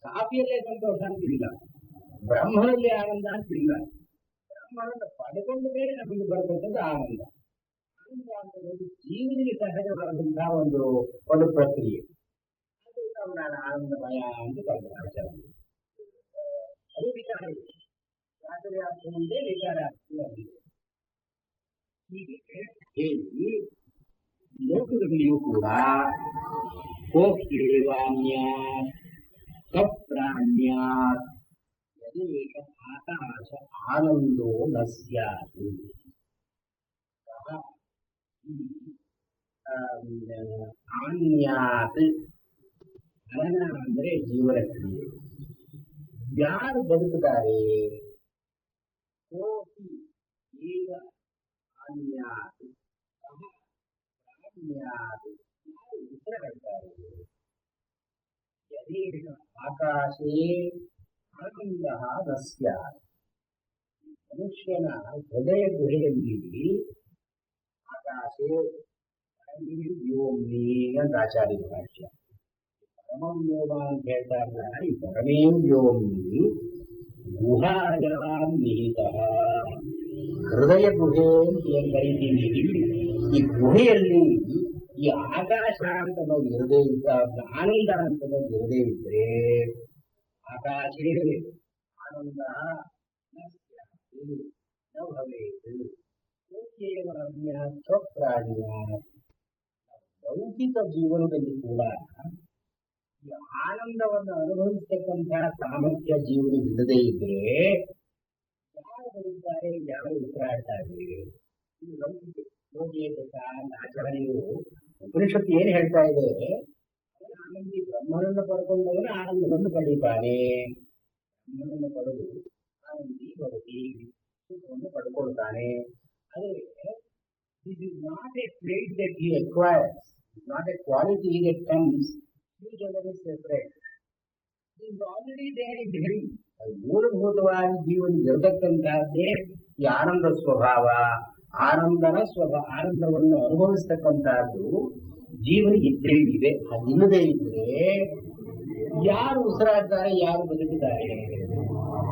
ಕಾಫಿಯಲ್ಲೇ ಸಂತೋಷ ಅಂತಿಲ್ಲ, ಬ್ರಹ್ಮನಲ್ಲಿ ಆನಂದ ಅಂತಿಲ್ಲ. ಬ್ರಹ್ಮನನ್ನು ಪಡೆಕೊಂಡು ಬೇರೆ ನಮಗೆ ಬರಬೇಕಂತ ಆನಂದ. ಆನಂದ ಅಂತ ಜೀವನಿಗೆ ಸಹಜವಾದಂತಹ ಒಂದು ಪ್ರಕ್ರಿಯೆ. ಅದರಿಂದ ನಾನು ಆನಂದಮಯ ಅಂತ ಕರೆದ ಆಚಾರ. ಅದು ವಿಚಾರ ಇದೆ. ಪ್ರಾಚುರ್ಯಾರ್ಥ ಮುಂದೆ ವಿಚಾರಾರ್ಥವಾಗಿದೆ. ಹೀಗೆ ಹೇಳಿ ಲೋಕದಲ್ಲಿಯೂ ಕೂಡ ಕೋಕ್ತಿವಾನ್ಯಾತ್ ಸಪ್ರಾಣ್ಯಾತ್ ಯದೇಕ ಆಕಾಶ ಆನಂದೋ ನ ಸ್ಯಾತ್. ಈ ಆನ್ಯಾತ್ ಹರಣ ಅಂದ್ರೆ ಜೀವನ ಕ್ರಿಯೆ. ಯಾರು ಬದುಕುತ್ತಾರೆ? ಕೋಟಿ ಈಗ ಅನ್ಯಾತ್ ಅನ್ಯಾತ್ ಯಾರು ಉಸಿರಾಡ್ತಾರೆ? ಯದೇಶ ಆಕಾಶೇ ಆನಂದ ನಸ್ಯ. ಮನುಷ್ಯನ ಹೃದಯ ಗುಹೆಯಲ್ಲಿ ಆಕಾಶೇ ವ್ಯೋಮ್ನಿ ಅಂತ ಆಚಾರ್ಯ ಭಾಷ್ಯ. ಪರಮಂ ವ್ಯೋಮ ಅಂತ ಹೇಳ್ತಾ ಇದ್ದಾರೆ. ಈ ಪರಮೇಂ ವ್ಯೋಮ್ನಿ ಗುಹಾಯಾಂ ನಿಹಿತಃ. ಹೃದಯ ಗುಹೆ ಅಂತ ಏನ್ ಕರಿತೀವಿ, ಈ ಗುಹೆಯಲ್ಲಿ ಈ ಆಕಾಶ ಅಂತ ನಾವು ಇರದೇ ಇದ್ದ, ಆನಂದ ಅಂತ ನಾವು ಇರದೇ ಇದ್ರೆ, ಆಕಾಶೇ ಆನಂದ ನ ಭವೇತ್. ಸ್ವಪ್ರಾಣಿಯ ಲೌಕಿಕ ಜೀವನದಲ್ಲಿ ಕೂಡ ಈ ಆನಂದವನ್ನು ಅನುಭವಿಸ್ತಕ್ಕಂತಹ ಸಾಮರ್ಥ್ಯ ಜೀವನ ಇಲ್ಲದೇ ಇದ್ರೆ ಯಾರು ಬರುತ್ತಾರೆ, ಯಾರು ಉಸಿರಾಡ್ತಾರೆ? ಇದು ಲೌಕಿಕ ಆಚರಣೆಯು ಉಪನಿಷತ್ತು ಏನ್ ಹೇಳ್ತಾ ಇದೆ? ಆನಂದಿ ಬ್ರಹ್ಮನನ್ನು ಪಡ್ಕೊಂಡವನು ಆನಂದವನ್ನು ಪಡೀತಾನೆ. ಬ್ರಹ್ಮನನ್ನು ಪಡೆದು ಆನಂದಿ ಬರುತ್ತಿ ಸುಖವನ್ನು ಪಡ್ಕೊಳ್ತಾನೆ. ಆದರೆ this is not a trait that he acquires, it's not a quality that comes usually separate. It is already there in him. ಮೂಲಭೂತವಾಗಿ ಜೀವನ ಇರತಕ್ಕಂತಹದ್ದೇ ಈ ಆನಂದ ಸ್ವಭಾವ. ಆನಂದನ ಸ್ವಭಾವ, ಆನಂದವನ್ನು ಅನುಭವಿಸ್ತಕ್ಕಂತಹದ್ದು ಜೀವನಿಗೆ ಇದ್ದೇ ಇದೆ. ಅದಿಲ್ಲದೆ ಇದ್ರೆ ಯಾರು ಉಸಿರಾಡ್ತಾರೆ, ಯಾರು ಬದುಕುತ್ತಾರೆ?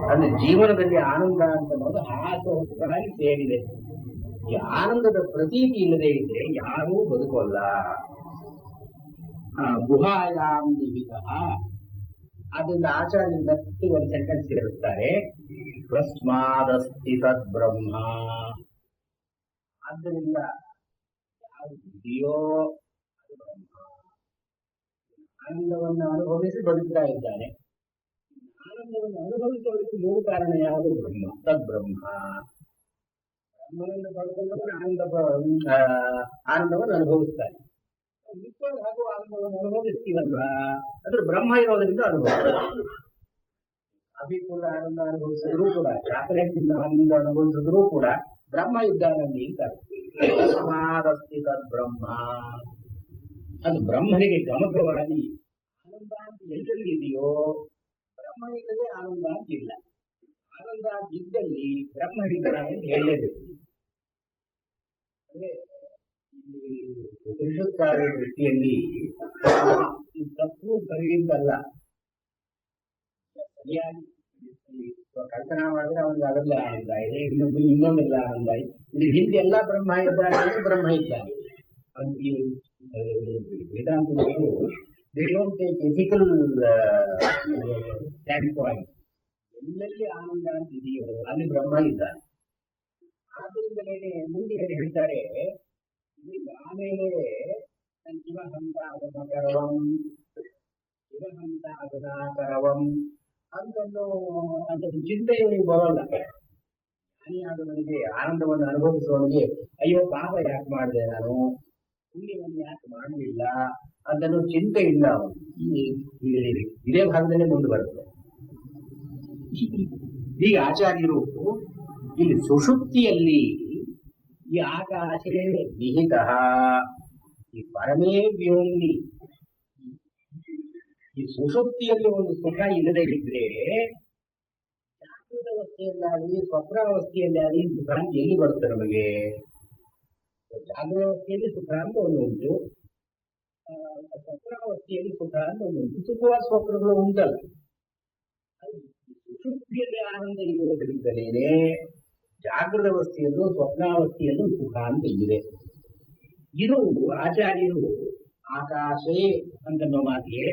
ಅಂದ್ರೆ ಜೀವನದಲ್ಲಿ ಆನಂದ ಅಂತ ಅನ್ನೋದು ಹಾಸೋಕ್ತರಾಗಿ ಸೇರಿದೆ. ಈ ಆನಂದದ ಪ್ರತೀತಿ ಇಲ್ಲದೆ ಇದ್ರೆ ಯಾರೂ ಬದುಕೋಲ್ಲ. ಗುಹಾಯಾಂ ನಿಹಿತಃ. ಅದರಿಂದ ಆಚಾರ್ಯರಿಂದ ಒಂದು ಸೆಂಟೆನ್ಸ್ ಸೇರಿಸ್ತಾರೆ, ತಸ್ಮಾದಸ್ತಿ ತದ್ ಬ್ರಹ್ಮ. ಆದ್ದರಿಂದ ಯಾರು ಇದೆಯೋ ಅದು ಬ್ರಹ್ಮ. ಆನಂದವನ್ನು ಅನುಭವಿಸಿ ಬದುಕ್ತಾ ಇದ್ದಾನೆ. ಆನಂದವನ್ನು ಅನುಭವಿಸೋದಕ್ಕೆ ಮೂಲ ಕಾರಣ ಯಾವುದು? ಬ್ರಹ್ಮ. ತದ್ ಬ್ರಹ್ಮ. ಬ್ರಹ್ಮನನ್ನು ಪಡ್ಕೊಂಡವರು ಆನಂದವನ್ನು ಅನುಭವಿಸ್ತಾರೆ. ನಿತ್ಯವಾಗಿ ಹಾಗೂ ಆನಂದವನ್ನು ಅನುಭವಿಸ್ತೀವಲ್ವಾ, ಅದ್ರ ಬ್ರಹ್ಮ ಇರೋದ್ರಿಂದ ಅನುಭವಿಸ್ತಾರೆ. ಕಾಫಿ ಕೂಡ ಆನಂದ ಅನುಭವಿಸಿದ್ರು ಕೂಡ, ಚಾಕ್ಲೇಟ್ ಆನಂದ ಅನುಭವಿಸಿದ್ರು ಕೂಡ ಬ್ರಹ್ಮ ಇದ್ದಾನಲ್ಲಿ ಅಂತ. ತಸ್ಮಾದಸ್ತಿ ತದ್ ಬ್ರಹ್ಮ. ಅದು ಬ್ರಹ್ಮನಿಗೆ ಗಮಕವಾಗಿ ಆನಂದ ಅಂತ ಎಲ್ಲೆಲ್ಲಿದೆಯೋ ಬ್ರಹ್ಮ ಇಲ್ಲದೆ ಆನಂದ ಅಂತಿಲ್ಲ. ಆನಂದ ಇದ್ದಲ್ಲಿ ಬ್ರಹ್ಮ ಇದ್ದಾನೆ ಅಂತ ಹೇಳಲೇಬೇಕು. ಅಂದ್ರೆ ಉಪನಿಷತ್ಕಾರರ ದೃಷ್ಟಿಯಲ್ಲಿ ತಪ್ಪು ಸರಿಗಿಂತಲ್ಲ, ಸರಿಯಾಗಿ ಕಲ್ಪನಾ ಮಾಡಿದ್ರೆ ಅವನಿಗೆ ಅದರಲ್ಲಿ ಆನಂದ ಇದೆ, ಇನ್ನೊಂದೆಲ್ಲ ಆನಂದ ಇದೆ. ಇದು ಹಿಂದೆ ಎಲ್ಲ ಬ್ರಹ್ಮ ಇದ್ದಾನೆ, ಬ್ರಹ್ಮ ಇದ್ದಾನೆ. ವೇದಾಂತಗಳು they don't take ethical standpoint. ಎಲ್ಲೆಲ್ಲಿ ಆನಂದ ಅಂತ ಇದೆಯೋ ಅಲ್ಲಿ ಬ್ರಹ್ಮ ಇದ್ದಾನೆ. ಆದ್ದರಿಂದಲೇ ಮುಂದೆ ಹೇಳ್ತಾರೆ, ಆಮೇಲೆ ಶಿವಹಂತಾಗಮಕರವಂ ಶಿವಹಂತಾಗಮಕರವಂ ಅಂತಂದು ಅಂತ ಚಿಂತೆಯಲ್ಲಿ ಬರೋಲ್ಲ. ಜ್ಞಾನಿಯಾದವನಿಗೆ, ಆನಂದವನ್ನು ಅನುಭವಿಸುವವನಿಗೆ ಅಯ್ಯೋ ಪಾಪ ಯಾಕೆ ಮಾಡಿದೆ ನಾನು, ಪುಣ್ಯವನ್ನು ಯಾಕೆ ಮಾಡಲಿಲ್ಲ ಅದನ್ನು ಚಿಂತೆ ಇಲ್ಲ. ಇದೇ ಭಾಗದಲ್ಲೇ ಮುಂದೆ ಬರುತ್ತೆ. ಈಗ ಆಚಾರ್ಯರು ಇಲ್ಲಿ ಸುಷುಪ್ತಿಯಲ್ಲಿ ಈ ಆಕಾಶೇ ನಿಹಿತ ಈ ಪರಮೇ ವ್ಯೋಮ್ನಿ, ಈ ಸುಷುಪ್ತಿಯಲ್ಲಿ ಒಂದು ಸುಖ ಇಲ್ಲದೆ ಇದ್ರೆ ಜಾಗೃತ ಅವಸ್ಥೆಯಲ್ಲಾಗಲಿ ಸ್ವಪ್ನಾವಸ್ಥೆಯಲ್ಲಾಗಲಿ ಸುಖ ಎಲ್ಲಿ ಬರುತ್ತೆ ನಮಗೆ? ಜಾಗೃತಾವಸ್ಥೆಯಲ್ಲಿ ಸುಖ ಅಂತ ಒಂದು ಉಂಟು, ಸ್ವಪ್ನಾವಸ್ಥೆಯಲ್ಲಿ ಸುಖ ಅಂತ ಒಂದು ಉಂಟು. ಸುಖವಾದ ಸ್ವಪ್ನಗಳು ಉಂಟಲ್ಲ. ಸುಷುಪ್ತಿಯಲ್ಲಿ ಆನಂದ ಇರುವುದರಿಂದಲೇ ಜಾಗೃತ ಅವಸ್ಥೆಯಲ್ಲೂ ಸ್ವಪ್ನಾವಸ್ಥೆಯಲ್ಲೂ ಸುಖ ಅಂತ ಇದೆ. ಇದು ಆಚಾರ್ಯರು ಆಕಾಶೇ ಅಂತನ್ನೋ ಮಾತಿಗೆ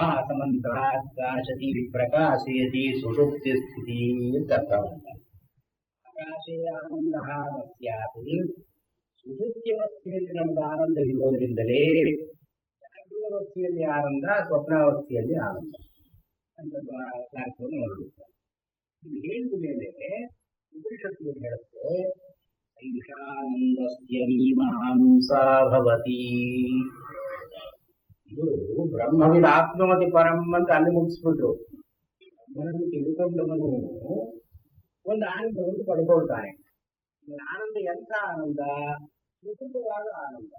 ಆ ಸಮಂತಾಕಾಶತಿ ಪ್ರಕಾಶಯತಿ ಸುಷುಪ್ತಿ ಸ್ಥಿತಿ ಅಂತ ಅರ್ಥ ಮಾಡ್ತಾರೆ. ಆಕಾಶೇ ಆನಂದ ಸ್ಯಾತ್. ಸುಷುಪ್ತಿಯವಸ್ಥೆಯಲ್ಲಿ ನಮ್ಗೆ ಆನಂದ ಇರೋದ್ರಿಂದಲೇ ಜಾಗೃತಾವಸ್ಥೆಯಲ್ಲಿ ಆನಂದ, ಸ್ವಪ್ನಾವಸ್ಥೆಯಲ್ಲಿ ಆನಂದ ಅಂತ ನೋಡುತ್ತಾರೆ. ಇದು ಹೇಳಿದ ಮೇಲೆ ಉಪನಿಷತ್ತು ಹೇಳುತ್ತೆ, ಐಷಾನಂದಸ್ಯ ಮೀಮಾಂಸಾ ಭವತಿ. ಇದು ಬ್ರಹ್ಮವಿದ ಆತ್ಮವತಿ ಪರಂ ಅಂತ ಅಲ್ಲಿ ಮುಗಿಸ್ಬಿಟ್ರು. ಬ್ರಹ್ಮನನ್ನು ತಿಳ್ಕೊಂಡವನು ಒಂದು ಆನಂದವನ್ನು ಪಡ್ಕೊಳ್ತಾನೆ. ಆನಂದ ಎಂಥ ಆನಂದ? ಸುಖವಾದ ಆನಂದ.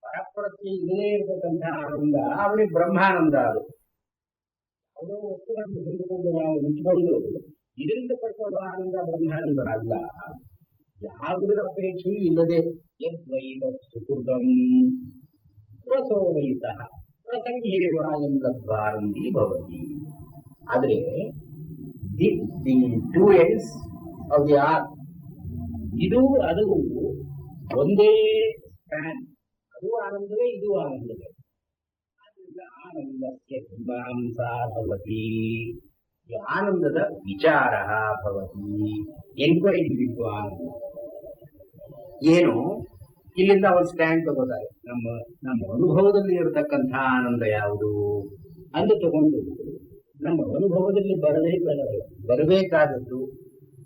ಪರಪ್ರತ್ಯ ಇಲ್ಲದೇ ಇರತಕ್ಕಂತಹ ಆನಂದ ಅವನಿಗೆ ಬ್ರಹ್ಮಾನಂದ. ಅದು ಯಾವುದೋ ವಸ್ತುಗಳನ್ನು ತೆಗೆದುಕೊಂಡು ನಾವು ನಿಂತುಕೊಂಡು ಇದರಿಂದ ಪಡ್ಕೊಳ್ಳುವ ಆನಂದ ಬ್ರಹ್ಮಾನಂದ ಅಲ್ಲ. ಯಾವುದರ ಅಪೇಕ್ಷೆಯೂ ಇಲ್ಲದೆ ಯದ್ವೈತ ಸುಕೃತಂ ರಸೋವೈತ ಪ್ರಸಂಗೀಯವಾನಂದದ್ವಾರಂದಿ ಭವತಿ. ಆದರೆ the two ends of the art, ಇದು ಅದು ಒಂದೇ ಸ್ಪ್ಯಾನ್. ಅದು ಆನಂದವೇ, ಇದು ಆನಂದವೇ. ಆದ್ದರಿಂದ ಆನಂದಕ್ಕೆ ಮೀಮಾಂಸಾ ಭವತಿ, ಆನಂದದ ವಿಚಾರ ಭವತಿ. ಎನ್ಕ್ವೈರಿ ಬಿಟ್ಟು ಆನಂದ ಏನು, ಇಲ್ಲಿಂದ ಒಂದು ಸ್ಟ್ಯಾಂಡ್ ತಗೋತಾರೆ. ನಮ್ಮ ಅನುಭವದಲ್ಲಿ ಇರತಕ್ಕಂಥ ಆನಂದ ಯಾವುದು ಅಂತ ತಗೊಂಡು ನಮ್ಮ ಅನುಭವದಲ್ಲಿ ಬರಬೇಕಾದದ್ದು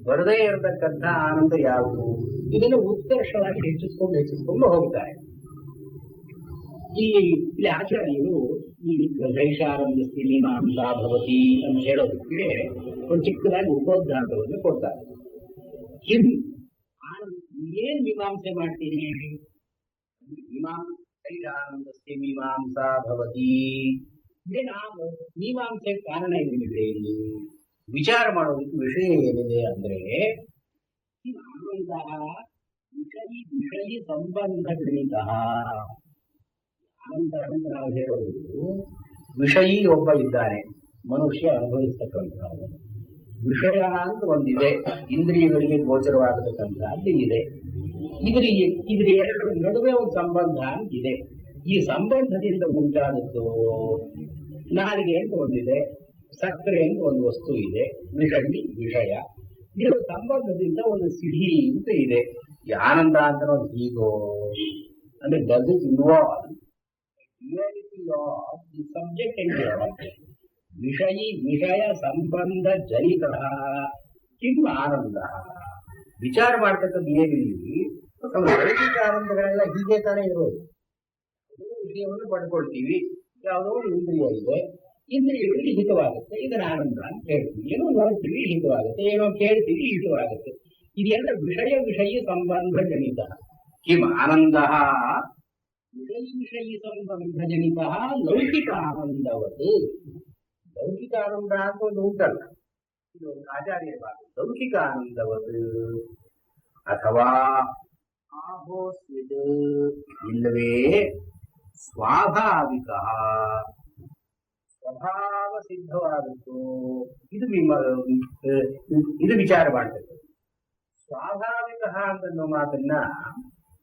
ಬರದೇ ಇರತಕ್ಕಂಥ ಆನಂದ ಯಾವುದು, ಇದನ್ನು ಉತ್ಕರ್ಷವಾಗಿ ಹೆಚ್ಚಿಸ್ಕೊಂಡು ಹೋಗ್ತಾರೆ. ಇಲ್ಲಿ ಆಚಾರ್ಯರು ಈ ಐಷಾನಂದಸ್ಯ ಮೀಮಾಂಸಾ ಭವತಿ ಅಂತ ಹೇಳೋದಕ್ಕೆ ಒಂದು ಚಿಕ್ಕದಾಗಿ ಉಪೋದ್ಘಾತವನ್ನು ಕೊಡ್ತಾರೆ. ಏನ್ ಮೀಮಾಂಸೆ ಮಾಡ್ತೀನಿ? ಐಷಾನಂದಸ್ಯ ಮೀಮಾಂಸಾ ಭವತಿ. ಮೀಮಾಂಸೆ ಕಾರಣ ಏನಿದೆ? ಇಲ್ಲಿ ವಿಚಾರ ಮಾಡೋದಕ್ಕೆ ವಿಷಯ ಏನಿದೆ ಅಂದ್ರೆ ವಿಷಯಿ ಸಂಬಂಧ ಗಣಿತ. ನಾವು ಹೇಳೋದು ವಿಷಯಿ ಒಬ್ಬ ಇದ್ದಾನೆ, ಮನುಷ್ಯ ಅನುಭವಿಸ್ತಕ್ಕಂಥದ್ದು. ವಿಷಯ ಅಂತ ಒಂದಿದೆ, ಇಂದ್ರಿಯಗಳಿಗೆ ಗೋಚರವಾಗತಕ್ಕಂಥದ್ದು ಇದೆ. ಇದ್ರ ಎರಡರ ನಡುವೆ ಒಂದು ಸಂಬಂಧ ಅಂತಿದೆ. ಈ ಸಂಬಂಧದಿಂದ ಉಂಟಾದದ್ದು ನಾಲಿಗೆ ಅಂತ ಒಂದಿದೆ, ಸಕ್ಕರೆ ಅಂತ ಒಂದು ವಸ್ತು ಇದೆ, ವಿಷಯ. ಇದರ ಸಂಬಂಧದಿಂದ ಒಂದು ಸಿಹಿ ಅಂತ ಇದೆ. ಈ ಆನಂದ ಅಂತ ಒಂದು ಹೀಗೋ ಅಂದ್ರೆ does it involve reality of the subject and the object. ವಿಷಯ ಸಂಬಂಧ ಜನಿತ ಕಿಂ ಆನಂದ. ವಿಚಾರ ಮಾಡ್ತಕ್ಕಂಥ ಏನಿಲ್ಲಿ ಲೌಕಿಕ ಆನಂದಗಳೆಲ್ಲ ಹೀಗೆ ತಾನೇ ಇರೋದು. ವಿಷಯವನ್ನು ಪಡ್ಕೊಳ್ತೀವಿ, ಯಾವುದೋ ಒಂದು ಇಂದ್ರಿಯ ಇದೆ, ಇಂದ್ರಿಯಗಳಿಗೆ ಹಿತವಾಗುತ್ತೆ, ಇದರ ಆನಂದ ಅಂತ ಹೇಳ್ತೀವಿ. ಏನೋ ನೋಡ್ತೀವಿ ಹಿತವಾಗುತ್ತೆ, ಏನೋ ಕೇಳ್ತೀವಿ ಹಿತವಾಗುತ್ತೆ. ಇದೆಲ್ಲ ವಿಷಯ ಸಂಬಂಧ ಜನಿತ. ಕಿಂ ಆನಂದ ವಿಷಯ ಸಂಬಂಧ ಜನಿತ ಲೌಕಿಕ ಆನಂದವತ್ತು. ಲೌಕಿಕ ಆನಂದ ಅಂತ ಒಂದು ಉಂಟಲ್ಲ, ಇದು ಒಂದು ಆಚಾರ್ಯ ಭಾಗ. ಲೌಕಿಕ ಆನಂದವತ್ತು ಅಥವಾ ಆಹೋಸ್ವಿದ್ ಇಲ್ಲವೇ ಸ್ವಾಭಾವಿಕ ಸ್ವಭಾವ ಸಿದ್ಧವಾಗುತ್ತೋ, ಇದು ವಿಚಾರ ಮಾಡ್ತದೆ. ಸ್ವಾಭಾವಿಕ ಅಂತನ್ನೋ ಮಾತನ್ನ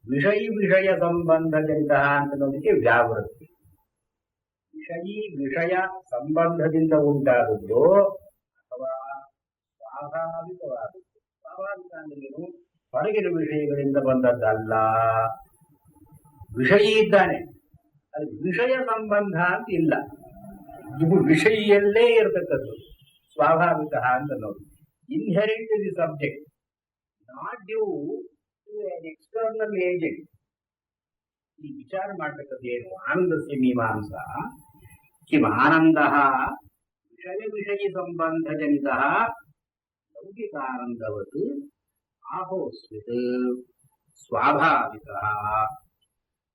ವಿಷಯ ಸಂಬಂಧ ಜನಿತ ಅಂತನ್ನೋದಕ್ಕೆ ವ್ಯಾವೃತ್ತಿ. ವಿಷಯ ಸಂಬಂಧದಿಂದ ಉಂಟಾದದ್ದು ಅಥವಾ ಸ್ವಾಭಾವಿಕವಾದದ್ದು. ಸ್ವಾಭಾವಿಕ ಅಂದ್ರೆ ಹೊರಗಿನ ವಿಷಯಗಳಿಂದ ಬಂದದ್ದಲ್ಲ. ವಿಷಯ ಇದ್ದಾನೆ, ಅದು ವಿಷಯ ಸಂಬಂಧ ಅಂತ ಇಲ್ಲ, ಇದು ವಿಷಯಲ್ಲೇ ಇರತಕ್ಕದ್ದು ಸ್ವಾಭಾವಿಕ ಅಂತ ನೋಡಿ. Inherent the subject, not due to an external agent. ಈ ವಿಚಾರ ಮಾಡ್ತಕ್ಕದ್ದು ಏನು? ಆನಂದಸ್ಯ ಮೀಮಾಂಸಾ ಕಿಂ ಆನಂದ ವಿಷಯ ಸಂಬಂಧ ಜನಿತ ಲೌಕಿಕ ಆನಂದವತ್ ಆಹೋಸ್ವಿತ್ ಸ್ವಾಭಾವಿಕ.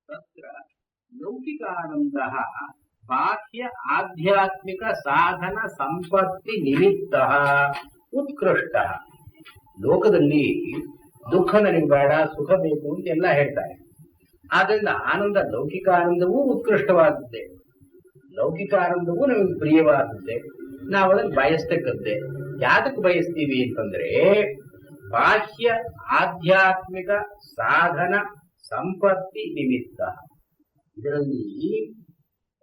ತತ್ರ ಲೌಕಿಕ ಆನಂದ ಬಾಹ್ಯ ಆಧ್ಯಾತ್ಮಿಕ ಸಾಧನ ಸಂಪತ್ತಿ ನಿಮಿತ್ತ ಉತ್ಕೃಷ್ಟ. ಲೋಕದಲ್ಲಿ ದುಃಖ ನನಗೆ ಬೇಡ, ಸುಖ ಬೇಕು ಅಂತ ಎಲ್ಲ ಹೇಳ್ತಾರೆ. ಆದ್ರಿಂದ ಆನಂದ, ಲೌಕಿಕ ಆನಂದವೂ ಉತ್ಕೃಷ್ಟವಾದದ್ದೇ, ಲೌಕಿಕ ಆನಂದವೂ ನಮಗೆ ಪ್ರಿಯವಾದದ್ದೇ. ನಾವು ಅದನ್ನು ಬಯಸ್ತಕ್ಕದ್ದೇ. ಯಾತಕ್ಕೆ ಬಯಸ್ತೀವಿ ಅಂತಂದ್ರೆ ಬಾಹ್ಯ ಆಧ್ಯಾತ್ಮಿಕ ಸಾಧನ ಸಂಪತ್ತಿ ನಿಮಿತ್ತ. ಇದರಲ್ಲಿ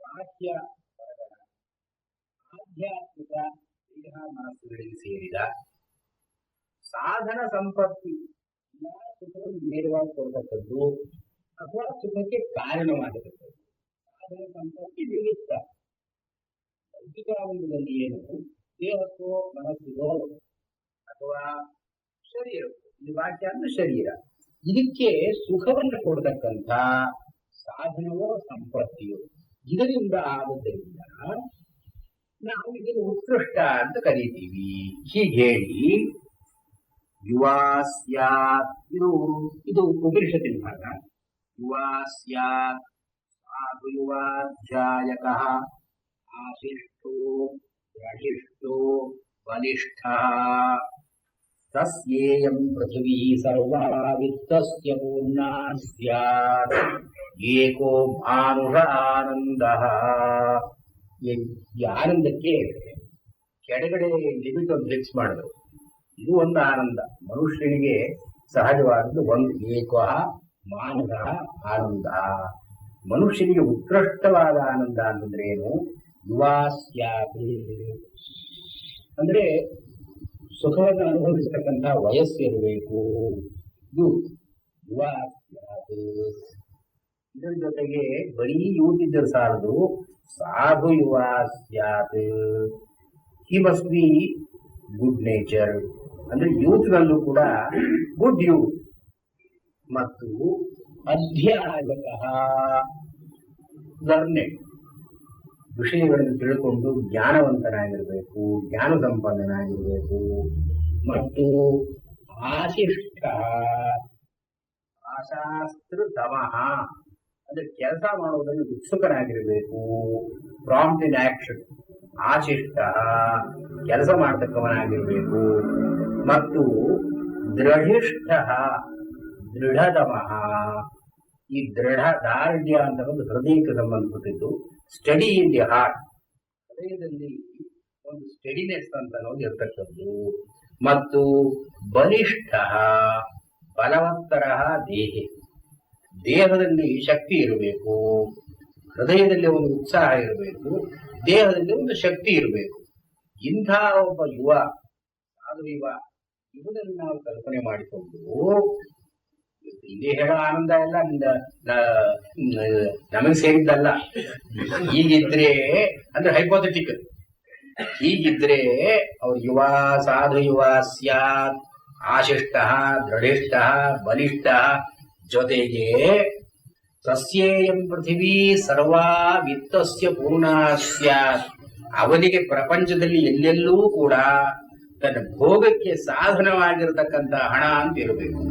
ಬಾಹ್ಯ ಆಧ್ಯಾತ್ಮಿಕ ದೇಹ ಮನಸ್ಸುಗಳಿಗೆ ಸೇರಿದ ಸಾಧನ ಸಂಪತ್ತಿ, ಸುಖವನ್ನು ನೇರವಾಗಿ ಕೊಡತಕ್ಕದ್ದು ಅಥವಾ ಸುಖಕ್ಕೆ ಕಾರಣವಾಗತಕ್ಕದ್ದು ಸಾಧನ ಸಂಪತ್ತಿ ನಿಮಿತ್ತ. ಲೌಕಿಕ ಆನಂದದಲ್ಲಿ ಏನು, ದೇಹಕ್ಕೋ ಮನಸ್ಸಿಗೋ ಅಥವಾ ಶರೀರ, ಈ ವಾಕ್ಯ ಅಂದ್ರೆ ಶರೀರ, ಇದಕ್ಕೆ ಸುಖವನ್ನು ಕೊಡತಕ್ಕಂಥ ಸಾಧನವೋ ಸಂಪತ್ತಿಯೋ ಇದರಿಂದ ಆದದ್ದರಿಂದ ನಾವು ಇದನ್ನು ಉತ್ಕೃಷ್ಟ ಅಂತ ಕರೀತೀವಿ. ಹೀಗೆ ಹೇಳಿ ಯುವಾ ಸ್ಯಾತ್, ಇದು ಉಪನಿಷತ್ತಿನ ಭಾಗ. ಯುವಾ ಸ್ಯಾತ್ ಸಾಧು ಯುವಾಧ್ಯಾಯಕಃ ಆಶಿಷ್ಟೋ ರಹಿಷ್ಟೋ ಬಲಿಷ್ಠಃ ತಸ್ಯೇಯಂ ಪೃಥಿವೀ ಸರ್ವಾ ವಿತ್ತಸ್ಯ ಪೂರ್ಣಾ ಸ್ಯಾತ್ ಏಕೋ ಮಾನುಷ ಆನಂದಃ. ಈ ಆನಂದಕ್ಕೆ ಕೆಳಗಡೆ ಲಿಮಿಟ್ ಒಂದು ಫಿಕ್ಸ್ ಮಾಡಿದ್ರು. ಇದು ಒಂದು ಆನಂದ, ಮನುಷ್ಯನಿಗೆ ಸಹಜವಾದದ್ದು ಒಂದು ಏಕ ಮಾನುಷ ಆನಂದ. ಮನುಷ್ಯನಿಗೆ ಉತ್ಕೃಷ್ಟವಾದ ಆನಂದ ಅಂತಂದ್ರೆ ಏನು? ಯುವಾ ಸ್ಯಾತ್ ಅಂದ್ರೆ ಸುಖವನ್ನು ಅನುಭವಿಸತಕ್ಕಂಥ ವಯಸ್ಸಿರಬೇಕು. ಯುವಾ ಸ್ಯಾತ್. ಇದರ ಜೊತೆಗೆ ಬರೀ ಯೂತ್ ಇದ್ದರೆ ಸಾಲದು, ಸಾಧು ಯುವಾ ಸ್ಯಾತ್. He must be good nature, ಅಂದ್ರೆ ಯೂತ್ ನಲ್ಲೂ ಕೂಡ ಗುಡ್ ಯೂತ್. ಮತ್ತು ಅಧ್ಯಾಯಕ ಲರ್ನೆಡ್, ವಿಷಯಗಳನ್ನು ತಿಳ್ಕೊಂಡು ಜ್ಞಾನವಂತನಾಗಿರ್ಬೇಕು, ಜ್ಞಾನ ಸಂಪನ್ನನಾಗಿರ್ಬೇಕು. ಮತ್ತು ಆಶಿಷ್ಟ, ಆಶಾಸ್ತ್ರ ತಮಃ ಅಂದ್ರೆ ಕೆಲಸ ಮಾಡುವುದನ್ನು ಉತ್ಸುಕನಾಗಿರಬೇಕು, ಪ್ರಾಂಪ್ಟ್ ಇನ್ ಆಕ್ಷನ್. ಆಶಿಷ್ಟ ಕೆಲಸ ಮಾಡತಕ್ಕವನಾಗಿರ್ಬೇಕು. ಮತ್ತು ದೃಢಿಷ್ಠ ದೃಢತಮಃ, ಈ ದೃಢ ದಾರ್ಢ್ಯ ಅಂತ ಒಂದು ಹೃದಯಕ್ಕೆ ಸಂಬಂಧಪಟ್ಟಿದ್ದು. ಸ್ಟಡಿ ಇನ್ ದಿ ಹಾರ್ಟ್, ಹೃದಯದಲ್ಲಿ ಒಂದು ಸ್ಟಡಿನೆಸ್ ಅಂತ ಅನ್ನೋದು ಇರ್ತಕ್ಕದ್ದು. ಮತ್ತು ಬಲಿಷ್ಠ ಬಲವತ್ತರ ದೇಹಿ, ದೇಹದಲ್ಲಿ ಶಕ್ತಿ ಇರಬೇಕು, ಹೃದಯದಲ್ಲಿ ಒಂದು ಉತ್ಸಾಹ ಇರಬೇಕು, ದೇಹದಲ್ಲಿ ಒಂದು ಶಕ್ತಿ ಇರಬೇಕು. ಇಂಥ ಒಬ್ಬ ಯುವ, ಸಾಧು ಯುವ, ಇವನನ್ನು ನಾವು ಕಲ್ಪನೆ ಮಾಡಿಕೊಂಡು ಇಲ್ಲಿ ಹೇಳೋ ಆನಂದ ಎಲ್ಲ ನಮಗೆ ಸೇರಿದ್ದಲ್ಲ. ಹೀಗಿದ್ರೆ ಅಂದ್ರೆ ಹೈಪೋಥೆಟಿಕಲ್, ಹೀಗಿದ್ರೆ ಅವ್ರು ಯುವ ಸಾಧು ಯುವ ಸ್ಯಾತ್ ಆಶಿಷ್ಟ ದೃಢಿಷ್ಠ ಬಲಿಷ್ಠ, ಜೊತೆಗೆ ಸಸ್ಯೇಯಂ ಪೃಥಿವೀ ಸರ್ವಾ ವಿತ್ತಸ್ಯ ಪೂರ್ಣ ಸ್ಯಾತ್. ಅವನಿಗೆ ಪ್ರಪಂಚದಲ್ಲಿ ಎಲ್ಲೆಲ್ಲೂ ಕೂಡ ತನ್ನ ಭೋಗಕ್ಕೆ ಸಾಧನವಾಗಿರತಕ್ಕಂಥ ಹಣ ಅಂತ ಇರಬೇಕು.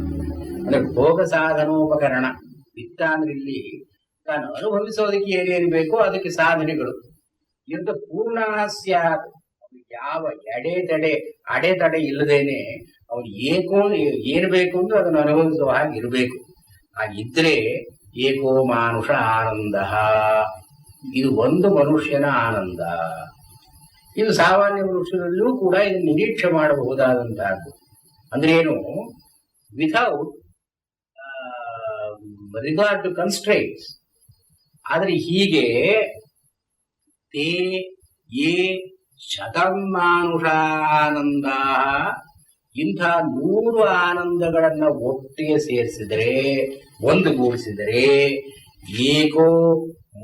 ಅಂದ್ರೆ ಭೋಗ ಸಾಧನೋಪಕರಣ. ವಿತ್ತ ಅಂದ್ರೆ ಇಲ್ಲಿ ತಾನು ಅನುಭವಿಸೋದಕ್ಕೆ ಏನೇನು ಬೇಕೋ ಅದಕ್ಕೆ ಸಾಧನೆಗಳು ಇರದ ಪೂರ್ಣ ಸ್ಯಾತ್. ಯಾವ ಅಡೆತಡೆ ಇಲ್ಲದೇನೆ ಅವನು ಏನು ಬೇಕು ಅಂದ್ರೆ ಅದನ್ನು ಅನುಭವಿಸುವ ಹಾಗೆ ಇರಬೇಕು. ಹಾಗಿದ್ರೆ ಏಕೋ ಮಾನುಷ ಆನಂದ, ಇದು ಒಂದು ಮನುಷ್ಯನ ಆನಂದ. ಇದು ಸಾಮಾನ್ಯ ಮನುಷ್ಯನಲ್ಲೂ ಕೂಡ ಇದನ್ನು ನಿರೀಕ್ಷೆ ಮಾಡಬಹುದಾದಂತಹದ್ದು. ಅಂದ್ರೆ ಏನು? Without regard to constraints. ಆದ್ರೆ ಹೀಗೆ ತೇ ಯೇ ಶತಂ ಮಾನುಷಾನಂದ, ಇಂಥ 100 ಆನಂದಗಳನ್ನ ಒಟ್ಟಿಗೆ ಸೇರಿಸಿದರೆ, ಒಂದುಗೂಡಿಸಿದರೆ ಏಕೋ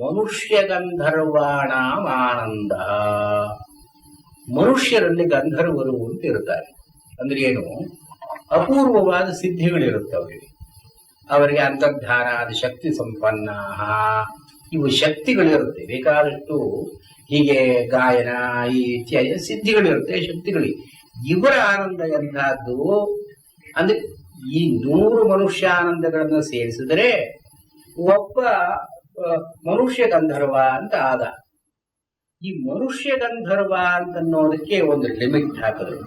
ಮನುಷ್ಯ ಗಂಧರ್ವಾಣಾಂ ಆನಂದ. ಮನುಷ್ಯರಲ್ಲಿ ಗಂಧರ್ವರು ಅಂತ ಇರ್ತಾರೆ. ಅಂದ್ರೆ ಏನು? ಅಪೂರ್ವವಾದ ಸಿದ್ಧಿಗಳಿರುತ್ತವೆ ಅವರಿಗೆ. ಅಂತರ್ಧಾನಾದ ಶಕ್ತಿ ಸಂಪನ್ನ, ಇವು ಶಕ್ತಿಗಳಿರುತ್ತೆ ಬೇಕಾದಷ್ಟು. ಹೀಗೆ ಗಾಯನ ಇತ್ಯಾದಿ ಸಿದ್ಧಿಗಳಿರುತ್ತೆ, ಶಕ್ತಿಗಳಿಗೆ. ಇವರ ಆನಂದ ಎಂತಹದ್ದು ಅಂದ್ರೆ ಈ 100 ಮನುಷ್ಯ ಆನಂದಗಳನ್ನು ಸೇರಿಸಿದರೆ ಒಬ್ಬ ಮನುಷ್ಯ ಗಂಧರ್ವ ಅಂತ ಆದ. ಈ ಮನುಷ್ಯ ಗಂಧರ್ವ ಅಂತನ್ನೋದಕ್ಕೆ ಒಂದು ಲಿಮಿಟ್ ಹಾಕಿದ್ರು.